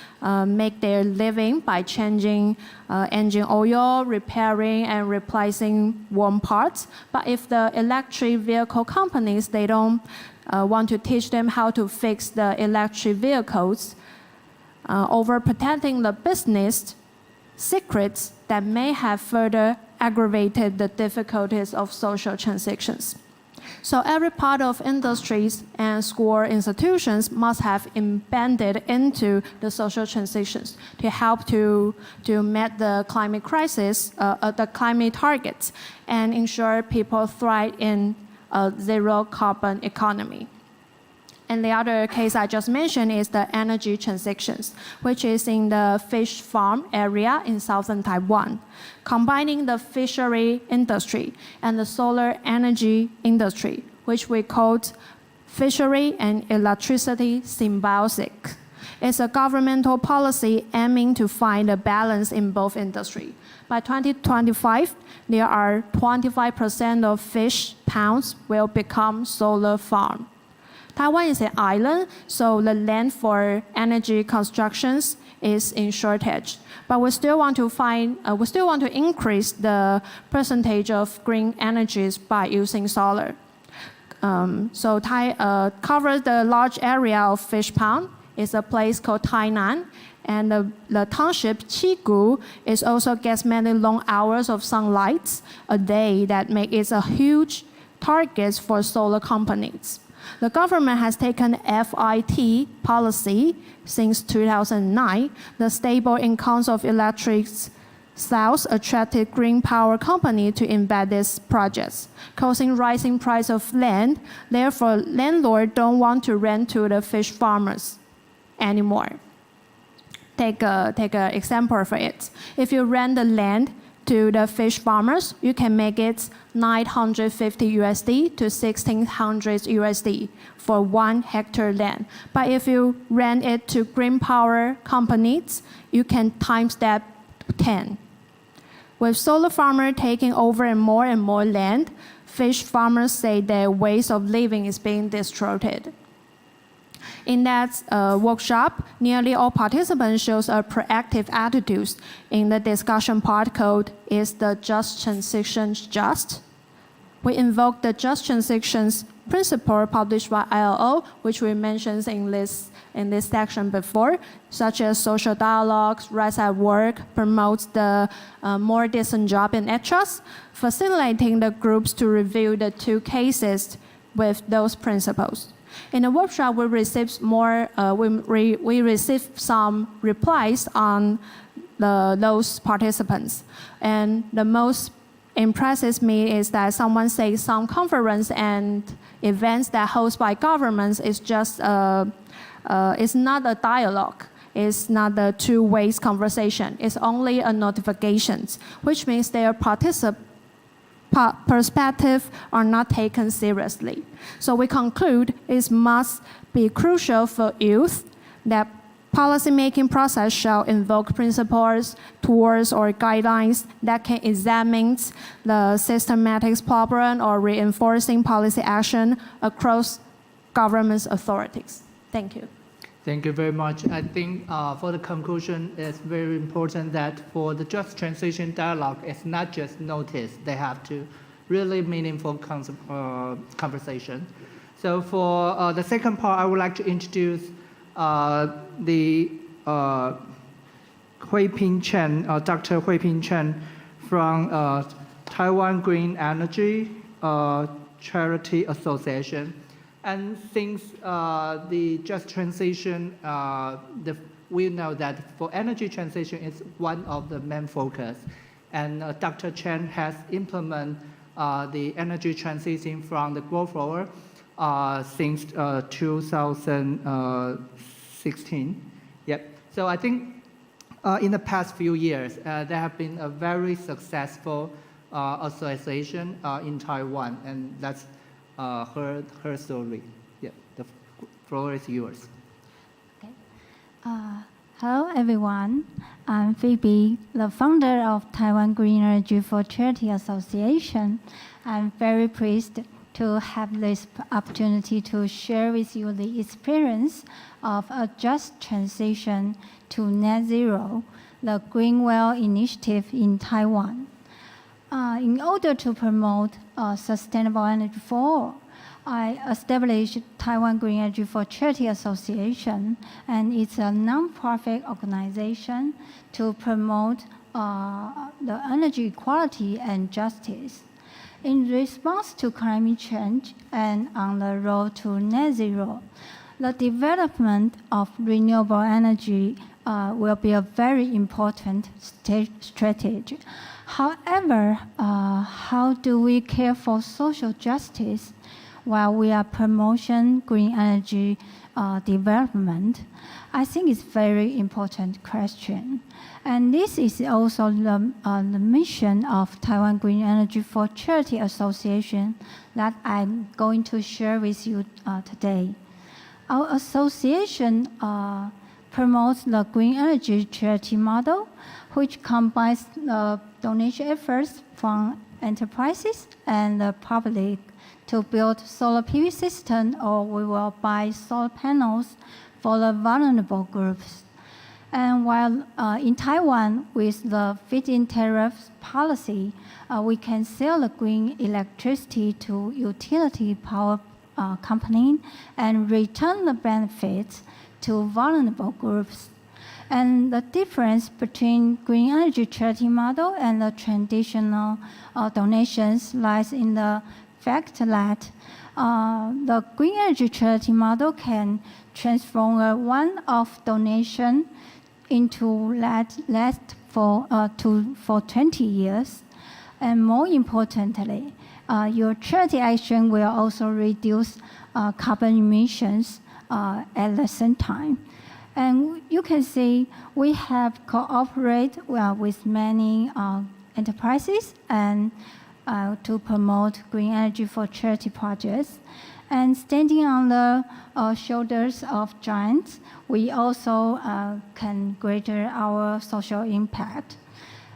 make their living by changing engine oil, repairing and replacing worn parts. But if the electric vehicle companies, they don't want to teach them how to fix the electric vehicles, overprotecting the business secrets that may have further aggravated the difficulties of social transactions. So every part of industries and school institutions must have embedded into the social transitions to help to meet the climate crisis, the climate targets, and ensure people thrive in a zero carbon economy. And the other case I just mentioned is the energy transactions, which is in the fish farm area in southern Taiwan, combining the fishery industry and the solar energy industry, which we called fishery and electricity symbiosis. It's a governmental policy aiming to find a balance in both industries. By 2025, there are 25% of fish ponds will become solar farm. Taiwan is an island, so the land for energy constructions is in shortage. But we still want to increase the percentage of green energies by using solar. So covers the large area of fish pond is a place called Tainan, and the township Chigu is also gets many long hours of sunlight a day that make it a huge target for solar companies. The government has taken FIT policy since 2009. The stable incomes of electric sales attracted green power company to embed these projects, causing rising price of land. Therefore, landlords don't want to rent to the fish farmers anymore. Take an example for it. If you rent the land to the fish farmers, you can make it $950 USD to $1,600 USD for 1 hectare land. But if you rent it to green power companies, you can times that 10. With solar farmers taking over and more land, fish farmers say their ways of living is being destroyed. In that workshop, nearly all participants shows a proactive attitude in the discussion part called "Is the Just Transition Just?" We invoke the Just Transitions principle published by ILO, which we mentioned in this section before, such as social dialogues, rights at work, promotes the more decent job in trust, facilitating the groups to review the 2 cases with those principles. In the workshop, we received some replies on those participants. And the most impresses me is that someone says some conference and events that hosted by governments is just it's not a dialogue. It's not a two-way conversation. It's only a notification, which means their perspective are not taken seriously. So we conclude it must be crucial for youth that policymaking process shall invoke principles, tools, or guidelines that can examine the systematic problem or reinforcing policy action across government authorities. Thank you. Thank you very much. I think for the conclusion, it's very important that for the just transition dialogue, it's not just notice. They have to really meaningful conversation. So for the second part, I would like to introduce the Huiping Chen, Dr. Huiping Chen from Taiwan Green Energy Charity Association. And since the just transition, we know that for energy transition is one of the main focus. And Dr. Chen has implemented the energy transition from the growth floor since 2016. Yep. So I think in the past few years, there have been a very successful association in Taiwan, and that's her story. Yeah, the floor is yours. Hello, everyone. I'm Phoebe, the founder of Taiwan Green Energy for Charity Association. I'm very pleased to have this opportunity to share with you the experience of a just transition to net zero, the Green Well Initiative in Taiwan. In order to promote sustainable energy for all, I established Taiwan Green Energy for Charity Association, and it's a nonprofit organization to promote the energy equality and justice. In response to climate change and on the road to net zero, the development of renewable energy will be a very important strategy. However, how do we care for social justice while we are promoting green energy development? I think it's a very important question. And this is also the mission of Taiwan Green Energy for Charity Association that I'm going to share with you today. Our association promotes the green energy charity model, which combines the donation efforts from enterprises and the public to build solar PV system, or we will buy solar panels for the vulnerable groups. And while in Taiwan, with the feed-in tariff policy, we can sell the green electricity to utility power company and return the benefits to vulnerable groups. And the difference between green energy charity model and the traditional donations lies in the fact that the green energy charity model can transform a one-off donation into last for 20 years. And more importantly, your charity action will also reduce carbon emissions at the same time. And you can see we have cooperated with many enterprises and to promote green energy for charity projects. And standing on the shoulders of giants, we also can greater our social impact.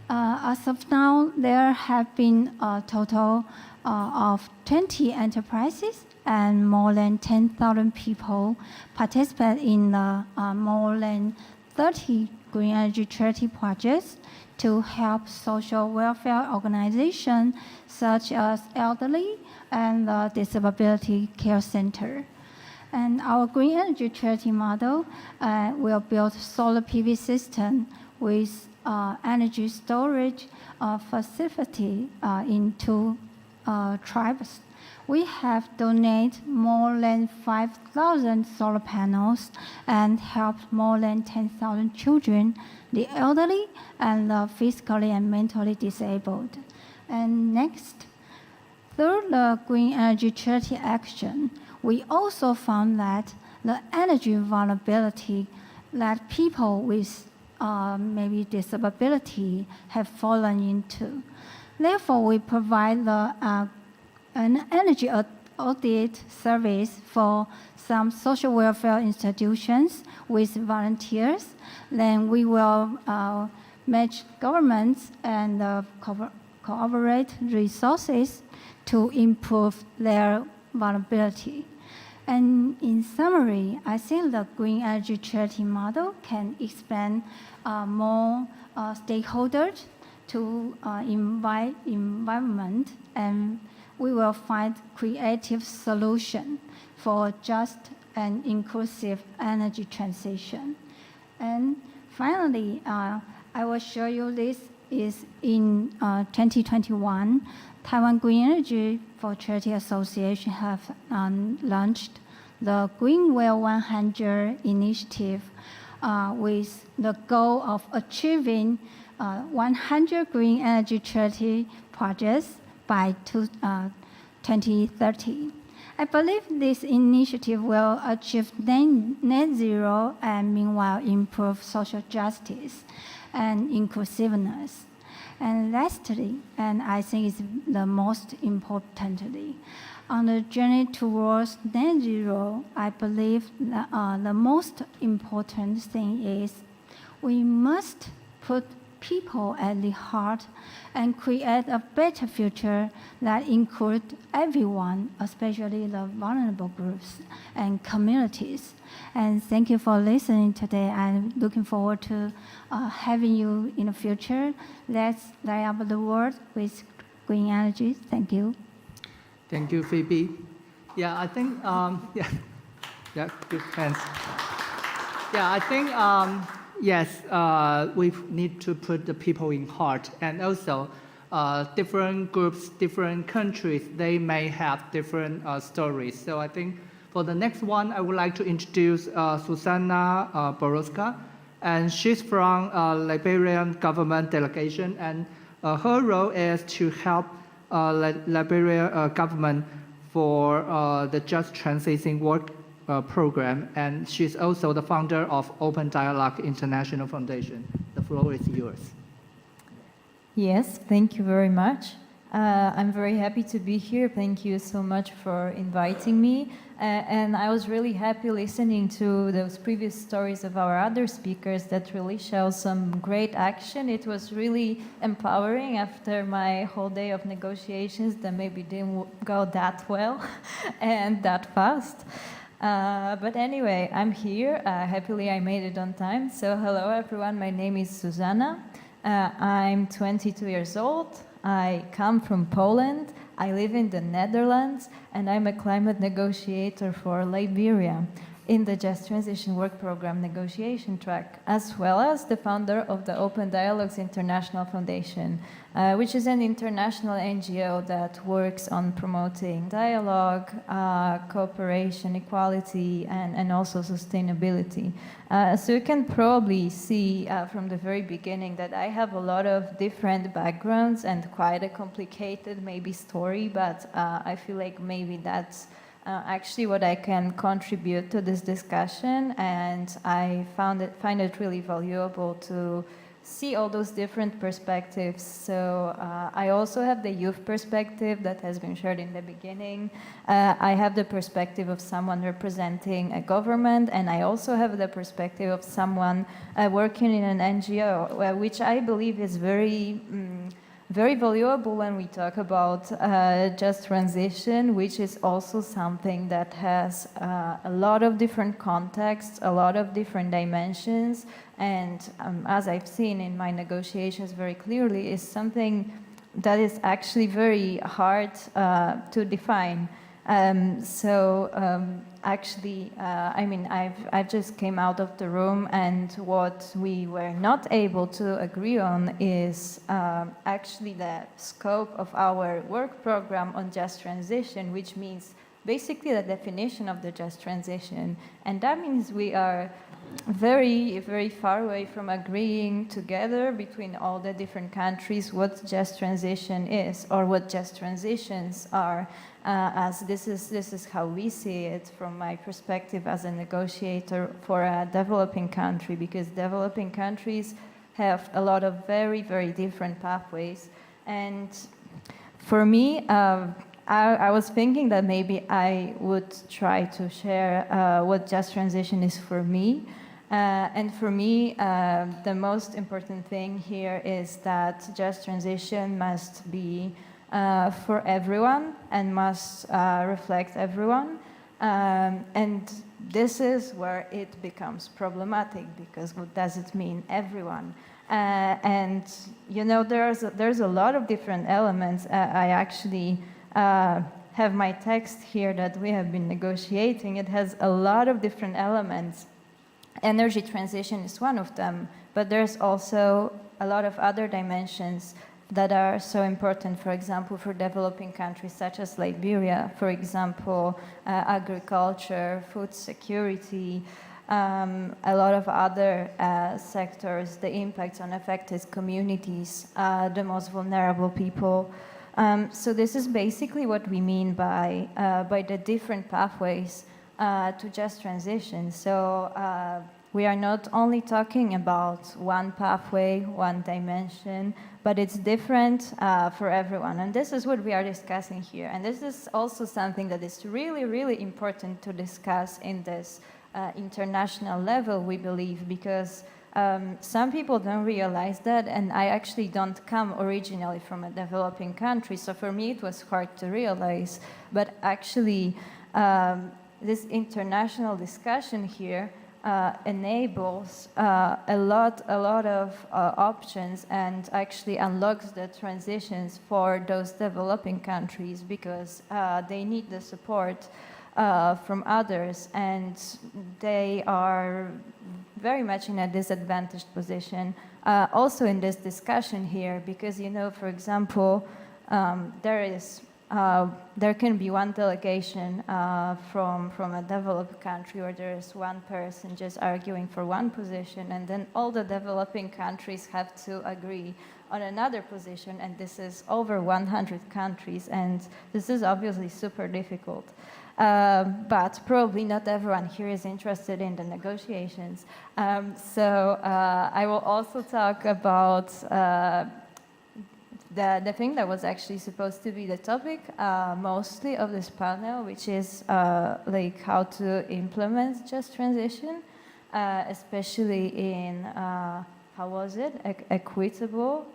As of now, there have been a total of 20 enterprises and more than 10,000 people participate in more than 30 green energy charity projects to help social welfare organizations such as elderly and the disability care center. And our green energy charity model will build solar PV system with energy storage facility into tribes. We have donated more than 5,000 solar panels and helped more than 10,000 children, the elderly, and the physically and mentally disabled. And next, through the green energy charity action, we also found that the energy vulnerability that people with maybe disability have fallen into. Therefore, we provide an energy audit service for some social welfare institutions with volunteers. Then we will match governments and cooperate resources to improve their vulnerability. And in summary, I think the green energy charity model can expand more stakeholders to invite environment, and we will find creative solution for just and inclusive energy transition. And finally, I will show you this is in 2021, Taiwan Green Energy for Charity Association have launched the Green Well 100 initiative with the goal of achieving 100 green energy charity projects by 2030. I believe this initiative will achieve net zero and meanwhile improve social justice and inclusiveness. And lastly, and I think it's the most importantly, on the journey towards net zero, I believe that, the most important thing is we must put people at the heart and create a better future that includes everyone, especially the vulnerable groups and communities. And thank you for listening today. I'm looking forward to having you in the future. Let's light up the world with green energy. Thank you. Thank you, Phoebe. Yeah, I think, good hands. Yeah, I think, yes, we need to put the people in heart, and also different groups, different countries, they may have different stories. So I think for the next one, I would like to introduce Susanna Borowska, and she's from Liberian government delegation, and her role is to help Liberia government for the Just Transition Work Program, and she's also the founder of Open Dialogue International Foundation. The floor is yours. Yes, thank you very much. I'm very happy to be here. Thank you so much for inviting me. And I was really happy listening to those previous stories of our other speakers that really show some great action. It was really empowering after my whole day of negotiations that maybe didn't go that well and that fast. But anyway, I'm here. Happily, I made it on time. So hello, everyone. My name is Susanna. I'm 22 years old. I come from Poland. I live in the Netherlands, and I'm a climate negotiator for Liberia in the Just Transition Work Program negotiation track, as well as the founder of the Open Dialogues International Foundation, which is an international NGO that works on promoting dialogue, cooperation, equality, and also sustainability. So you can probably see from the very beginning that I have a lot of different backgrounds and quite a complicated maybe story, but I feel like maybe that's actually what I can contribute to this discussion, and I find it really valuable to see all those different perspectives. So I also have the youth perspective that has been shared in the beginning. I have the perspective of someone representing a government, and I also have the perspective of someone working in an NGO, which I believe is very valuable when we talk about just transition, which is also something that has a lot of different contexts, a lot of different dimensions, and as I've seen in my negotiations very clearly, is something that is actually very hard to define. Actually, I mean, I've just came out of the room, and what we were not able to agree on is actually the scope of our work program on just transition, which means basically the definition of the just transition. And that means we are very, very far away from agreeing together between all the different countries what just transition is, or what just transitions are. As this is how we see it from my perspective as a negotiator for a developing country, because developing countries have a lot of very, very different pathways. And for me, I was thinking that maybe I would try to share what just transition is for me. And for me, the most important thing here is that just transition must be for everyone and must reflect everyone. And this is where it becomes problematic, because what does it mean, everyone? And you know, there's a lot of different elements. I actually have my text here that we have been negotiating. It has a lot of different elements. Energy transition is one of them, but there's also a lot of other dimensions that are so important, for example, for developing countries such as Liberia, for example, agriculture, food security, a lot of other sectors, the impacts on affected communities, the most vulnerable people. So this is basically what we mean by the different pathways to just transition. So we are not only talking about one pathway, one dimension, but it's different for everyone. And this is what we are discussing here. And this is also something that is really, really important to discuss in this international level, we believe, because some people don't realize that, and I actually don't come originally from a developing country, so for me it was hard to realize. But actually, this international discussion here enables a lot of options and actually unlocks the transitions for those developing countries, because they need the support from others, and they are very much in a disadvantaged position. Also in this discussion here, because, you know, for example, there can be one delegation from a developed country where there is one person just arguing for one position, and then all the developing countries have to agree on another position, and this is over 100 countries, and this is obviously super difficult. But probably not everyone here is interested in the negotiations. So I will also talk about the thing that was actually supposed to be the topic mostly of this panel, which is like how to implement just transition, especially in, how was it, equitable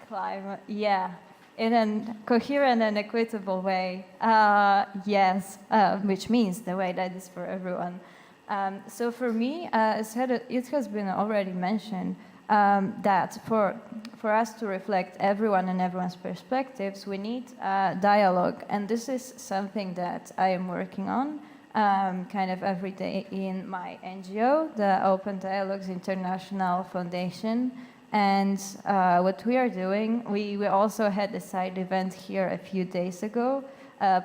climate, yeah, in a coherent and equitable way, yes, which means the way that is for everyone. So for me, it has been already mentioned that for us to reflect everyone and everyone's perspectives, we need dialogue. And this is something that I am working on kind of every day in my NGO, the Open Dialogues International Foundation. And what we are doing, we also had a side event here a few days ago,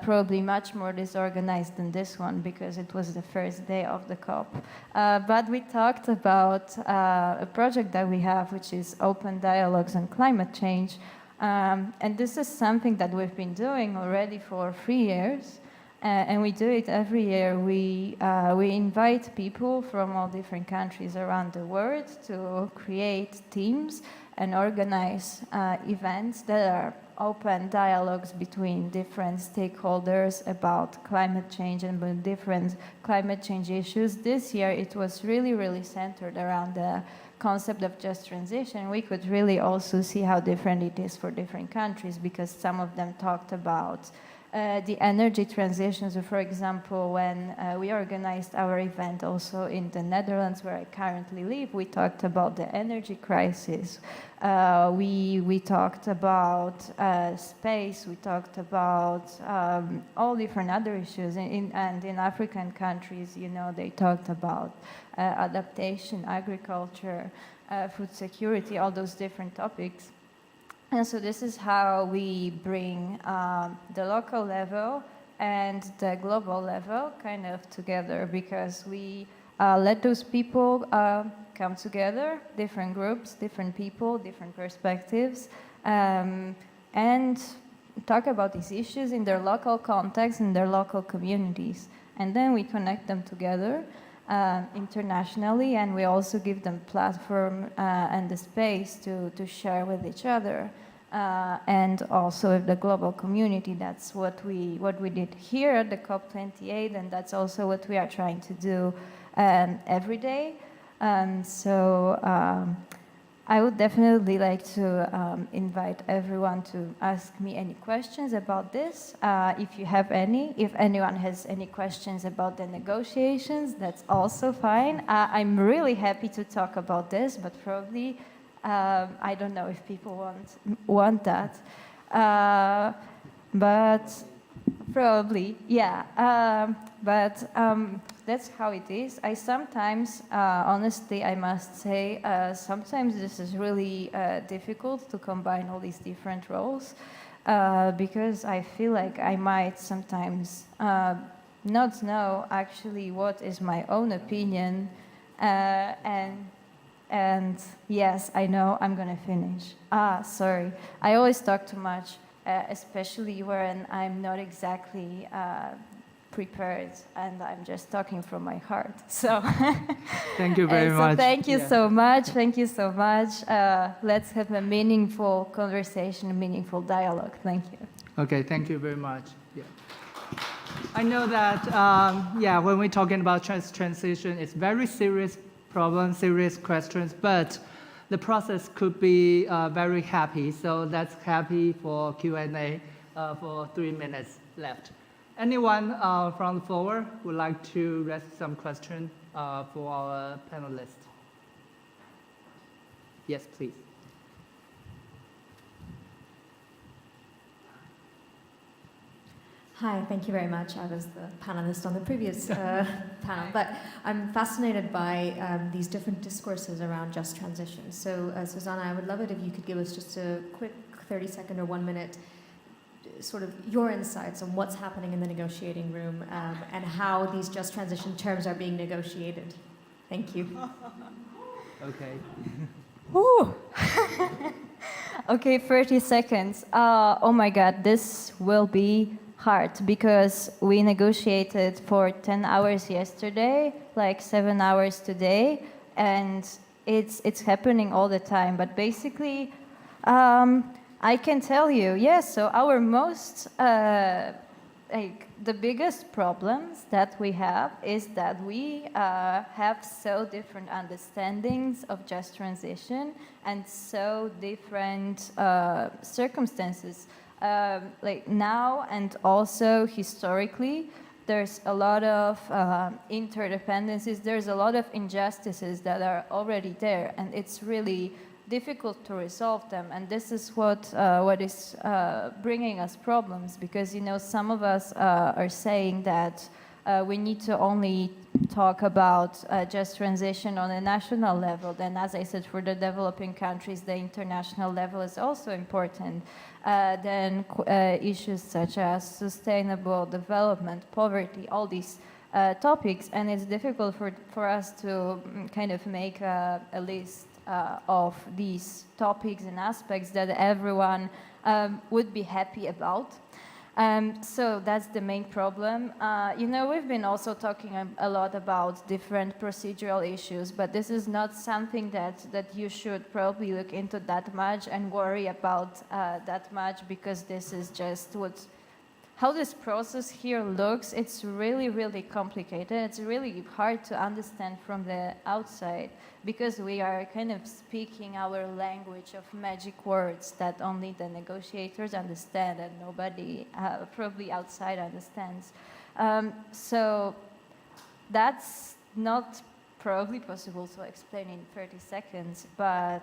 probably much more disorganized than this one because it was the first day of the COP. But we talked about a project that we have, which is Open Dialogues on Climate Change. And this is something that we've been doing already for 3 years. And we do it every year. We invite people from all different countries around the world to create teams and organize events that are open dialogues between different stakeholders about climate change and with different climate change issues. This year it was really, really centered around the concept of just transition. We could really also see how different it is for different countries, because some of them talked about the energy transition. So for example, when we organized our event also in the Netherlands, where I currently live, we talked about the energy crisis. We talked about space. We talked about all different other issues. And in African countries, you know, they talked about adaptation, agriculture, food security, all those different topics. And so this is how we bring the local level and the global level kind of together, because we let those people come together, different groups, different people, different perspectives, and talk about these issues in their local context, in their local communities. And then we connect them together internationally, and we also give them platform and the space to share with each other. And also with the global community. That's what we did here at the COP28, and that's also what we are trying to do every day. So I would definitely like to invite everyone to ask me any questions about this, if you have any. If anyone has any questions about the negotiations, that's also fine. I'm really happy to talk about this, but probably I don't know if people want that, but probably, yeah. But that's how it is. I sometimes, honestly, I must say, sometimes this is really difficult to combine all these different roles, because I feel like I might sometimes not know actually what is my own opinion, and yes, I know I'm gonna finish. Sorry. I always talk too much, especially when I'm not exactly prepared, and I'm just talking from my heart. So thank you very much. Thank you so much. Thank you so much. Let's have a meaningful conversation, a meaningful dialogue. Thank you. Okay, thank you very much. Yeah. I know that, when we're talking about transition, it's very serious problem, serious questions, but the process could be very happy. So let's happy for Q&A for 3 minutes left. Anyone from the floor would like to raise some question for our panelists? Yes, please. Hi, thank you very much. I was the panelist on the previous panel, but I'm fascinated by these different discourses around just transition. So, Susanna, I would love it if you could give us just a quick 30-second or 1 minute sort of your insights on what's happening in the negotiating room and how these just transition terms are being negotiated. Thank you. Okay. Ooh. Okay, 30 seconds. Oh my God, this will be hard because we negotiated for 10 hours yesterday, like 7 hours today, and it's happening all the time. But basically, I can tell you, yes, so our most, the biggest problems that we have is that we have so different understandings of just transition and so different circumstances. Like now and also historically, there's a lot of interdependencies, there's a lot of injustices that are already there, and it's really difficult to resolve them. And this is what is bringing us problems, because, you know, some of us are saying that we need to only talk about just transition on a national level. Then, as I said, for the developing countries, the international level is also important. Then issues such as sustainable development, poverty, all these topics, and it's difficult for us to kind of make a list of these topics and aspects that everyone would be happy about. So that's the main problem. You know, we've been also talking a lot about different procedural issues, but this is not something that you should probably look into that much and worry about that much, because this is just how this process here looks. It's really, really complicated. It's really hard to understand from the outside, because we are kind of speaking our language of magic words that only the negotiators understand and nobody probably outside understands. So that's not probably possible to explain in 30 seconds, but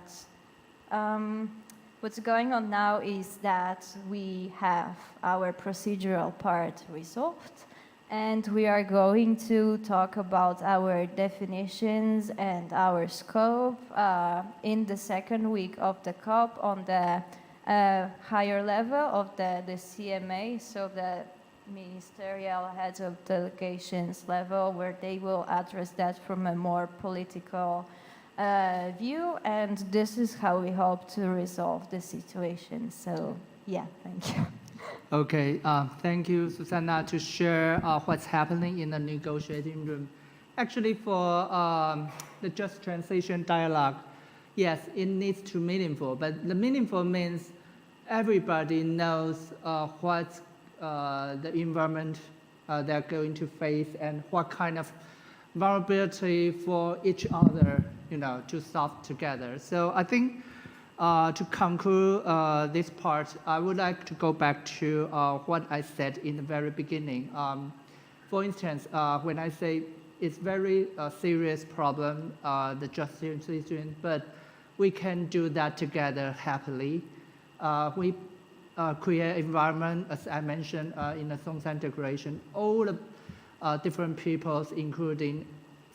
what's going on now is that we have our procedural part resolved, and we are going to talk about our definitions and our scope in the second week of the COP on the higher level of the CMA, so the ministerial heads of delegations level, where they will address that from a more political view, and this is how we hope to resolve the situation. So, yeah, thank you. Okay, thank you, Susanna, to share what's happening in the negotiating room. Actually, for the just transition dialogue, yes, it needs to be meaningful, but the meaningful means everybody knows what the environment they're going to face and what kind of vulnerability for each other, you know, to solve together. So I think to conclude this part, I would like to go back to what I said in the very beginning. For instance, when I say it's very serious problem, the just transition, but we can do that together happily. We create environment, as I mentioned in the Songsan Declaration, all the different peoples, including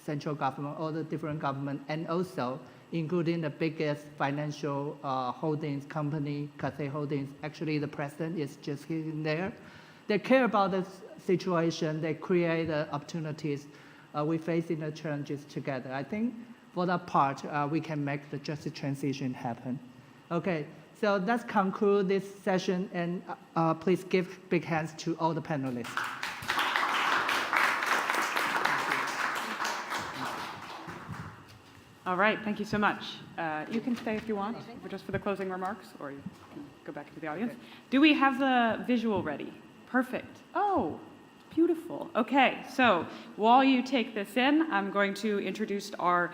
central government, all the different government, and also including the biggest financial holdings company, Cathay Holdings. Actually, the president is just in there. They care about the situation. They create the opportunities. We facing the challenges together. I think for that part, we can make the just transition happen. Okay, so let's conclude this session, and please give big hands to all the panelists. All right, thank you so much. You can stay if you want, just for the closing remarks, or you can go back to the audience. Do we have the visual ready? Perfect. Oh, beautiful. Okay, so while you take this in, I'm going to introduce our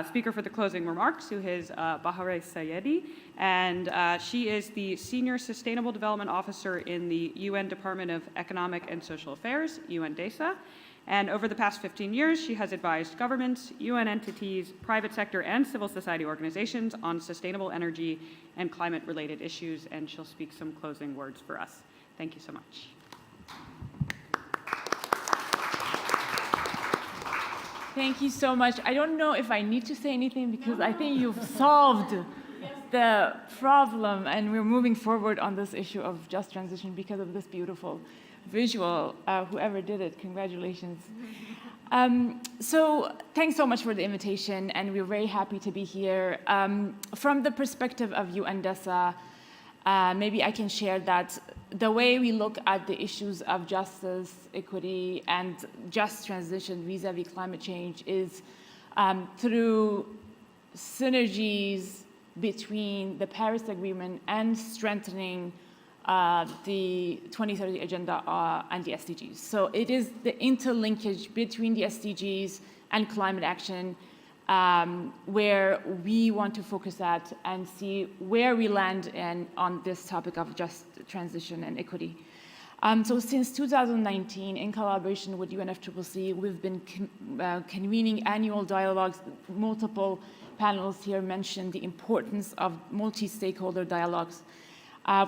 speaker for the closing remarks, who is Bahareh Seyedi, and she is the Senior Sustainable Development Officer in the UN Department of Economic and Social Affairs, UN-DESA. And over the past 15 years, she has advised governments, UN entities, private sector, and civil society organizations on sustainable energy and climate-related issues, and she'll speak some closing words for us. Thank you so much. Thank you so much. I don't know if I need to say anything because I think you've solved the problem, and we're moving forward on this issue of just transition because of this beautiful visual. Whoever did it, congratulations. So thanks so much for the invitation, and we're very happy to be here. From the perspective of UN-DESA, maybe I can share that the way we look at the issues of justice, equity, and just transition vis-a-vis climate change is through synergies between the Paris Agreement and strengthening the 2030 Agenda and the SDGs. So it is the interlinkage between the SDGs and climate action where we want to focus at and see where we land on this topic of just transition and equity. So since 2019, in collaboration with UNFCCC, we've been convening annual dialogues. Multiple panels here mentioned the importance of multi-stakeholder dialogues.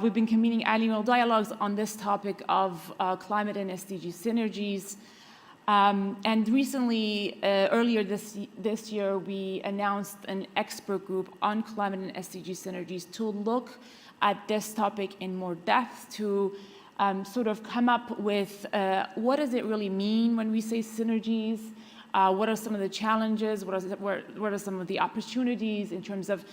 We've been convening annual dialogues on this topic of climate and SDG synergies. And recently, earlier this year, we announced an expert group on climate and SDG synergies to look at this topic in more depth, to sort of come up with what does it really mean when we say synergies? What are some of the challenges? What are some of the opportunities in terms of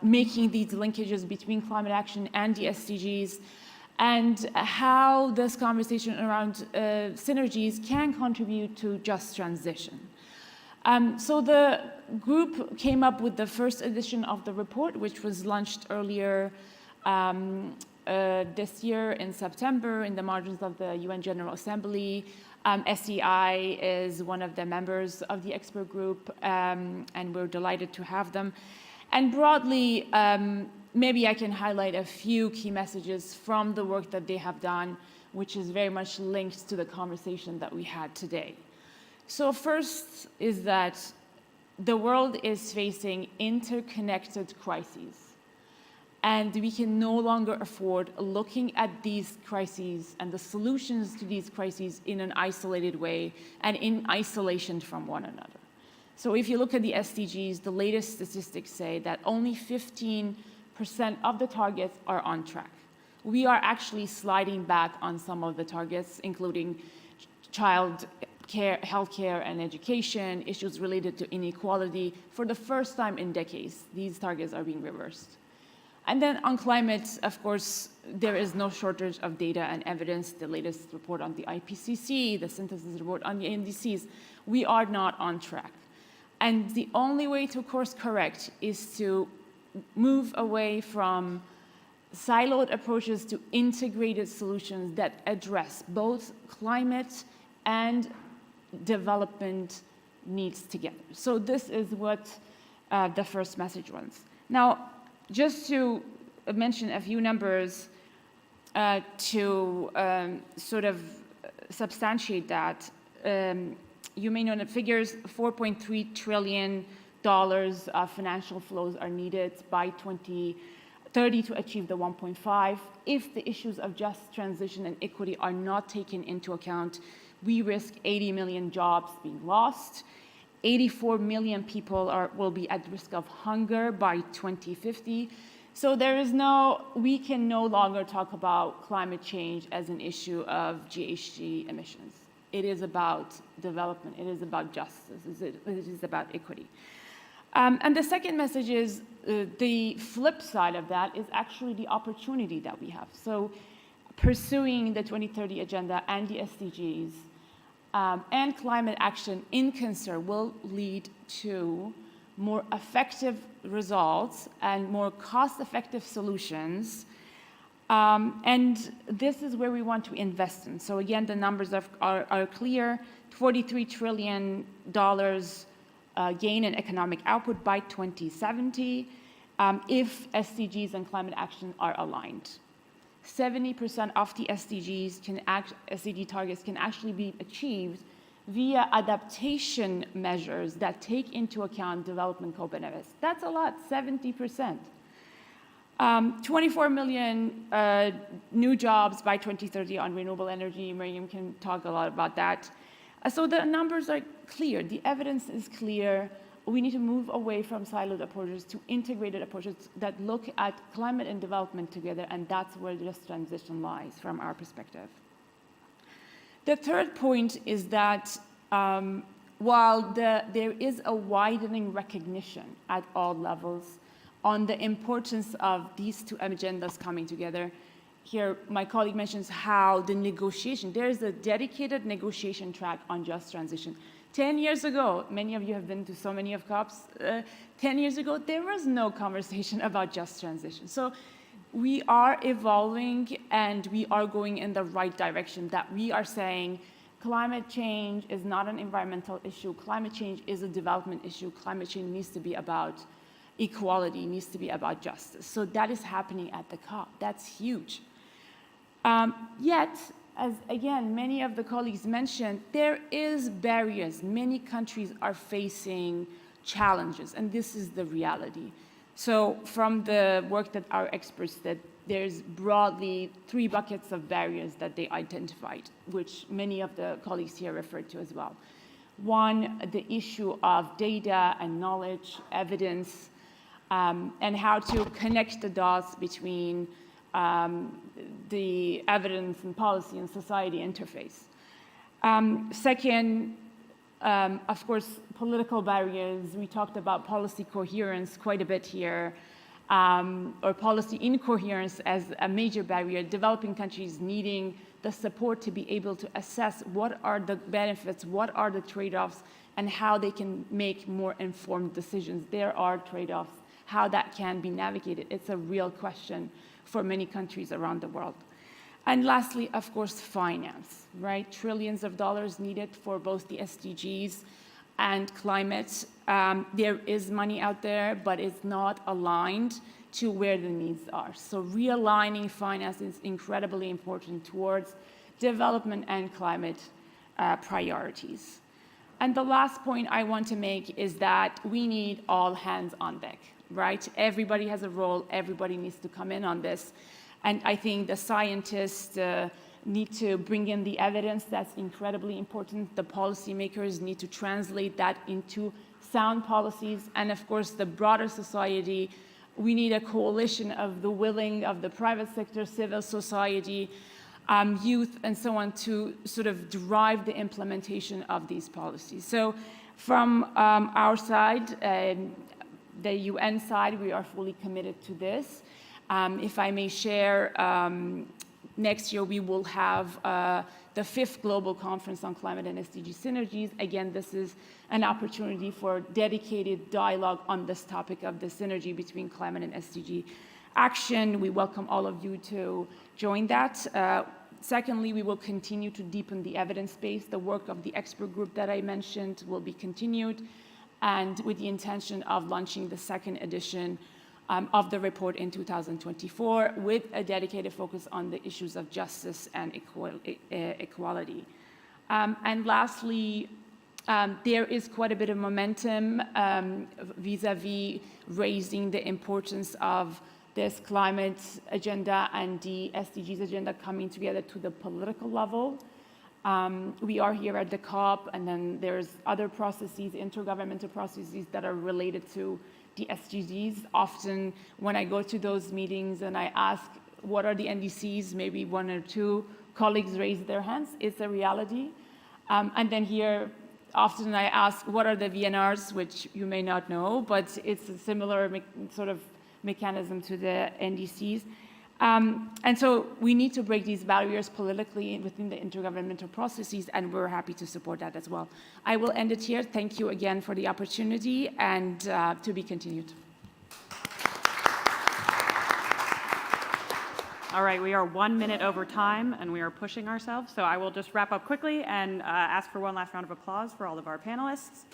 making these linkages between climate action and the SDGs? And how this conversation around synergies can contribute to just transition. So the group came up with the first edition of the report, which was launched earlier this year in September in the margins of the UN General Assembly. SEI is one of the members of the expert group, and we're delighted to have them. And broadly, maybe I can highlight a few key messages from the work that they have done, which is very much linked to the conversation that we had today. So first is that the world is facing interconnected crises, and we can no longer afford looking at these crises and the solutions to these crises in an isolated way and in isolation from one another. So if you look at the SDGs, the latest statistics say that only 15% of the targets are on track. We are actually sliding back on some of the targets, including child care, healthcare, and education, issues related to inequality. For the first time in decades, these targets are being reversed. And then on climate, of course, there is no shortage of data and evidence. The latest report on the IPCC, the synthesis report on the NDCs, we are not on track. And the only way to course correct is to move away from siloed approaches to integrated solutions that address both climate and development needs together. So this is what the first message was. Now, just to mention a few numbers to sort of substantiate that, you may know the figures: $4.3 trillion of financial flows are needed by 2030 to achieve the 1.5. If the issues of just transition and equity are not taken into account, we risk 80 million jobs being lost. 84 million people will be at risk of hunger by 2050. So we can no longer talk about climate change as an issue of GHG emissions. It is about development. It is about justice. It is about equity. And the second message is the flip side of that is actually the opportunity that we have. So pursuing the 2030 Agenda and the SDGs and climate action in concert will lead to more effective results and more cost-effective solutions. And this is where we want to invest in. So again, the numbers are clear. $43 trillion gain in economic output by 2070 if SDGs and climate action are aligned. 70% of the SDG targets can actually be achieved via adaptation measures that take into account development co-benefits. That's a lot, 70%. 24 million new jobs by 2030 on renewable energy. Miriam can talk a lot about that. So the numbers are clear. The evidence is clear. We need to move away from siloed approaches to integrated approaches that look at climate and development together, and that's where this transition lies from our perspective. The third point is that while there is a widening recognition at all levels on the importance of these two agendas coming together, here my colleague mentions how the negotiation, there is a dedicated negotiation track on just transition. 10 years ago, many of you have been to so many of COPs, 10 years ago, there was no conversation about just transition. So we are evolving and we are going in the right direction, that we are saying climate change is not an environmental issue. Climate change is a development issue. Climate change needs to be about equality, needs to be about justice. So that is happening at the COP. That's huge. Yet, as again, many of the colleagues mentioned, there is barriers. Many countries are facing challenges, and this is the reality. So from the work that our experts did, there's broadly 3 buckets of barriers that they identified, which many of the colleagues here referred to as well. One, the issue of data and knowledge, evidence, and how to connect the dots between the evidence and policy and society interface. Second, of course, political barriers. We talked about policy coherence quite a bit here, or policy incoherence as a major barrier, developing countries needing the support to be able to assess what are the benefits, what are the trade-offs, and how they can make more informed decisions. There are trade-offs, how that can be navigated. It's a real question for many countries around the world. And lastly, of course, finance, right? Trillions of dollars needed for both the SDGs and climate. There is money out there, but it's not aligned to where the needs are. So realigning finance is incredibly important towards development and climate priorities. And the last point I want to make is that we need all hands on deck, right? Everybody has a role, everybody needs to come in on this. And I think the scientists need to bring in the evidence. That's incredibly important. The policymakers need to translate that into sound policies. And of course, the broader society, we need a coalition of the willing, of the private sector, civil society, youth, and so on, to sort of drive the implementation of these policies. So from our side, the UN side, we are fully committed to this. If I may share, next year we will have the 5th Global Conference on Climate and SDG Synergies. Again, this is an opportunity for dedicated dialogue on this topic of the synergy between climate and SDG action. We welcome all of you to join that. Secondly, we will continue to deepen the evidence base. The work of the expert group that I mentioned will be continued, and with the intention of launching the 2nd edition of the report in 2024 with a dedicated focus on the issues of justice and equality. And lastly, there is quite a bit of momentum vis-a-vis raising the importance of this climate agenda and the SDGs agenda coming together to the political level. We are here at the COP, and then there's other processes, intergovernmental processes that are related to the SDGs. Often when I go to those meetings and I ask, what are the NDCs, maybe 1 or 2 colleagues raise their hands. It's a reality. And then here, often I ask, what are the VNRs, which you may not know, but it's a similar sort of mechanism to the NDCs. And so we need to break these barriers politically within the intergovernmental processes, and we're happy to support that as well. I will end it here. Thank you again for the opportunity, and to be continued. All right, we are 1 minute over time, and we are pushing ourselves. So I will just wrap up quickly and ask for one last round of applause for all of our panelists.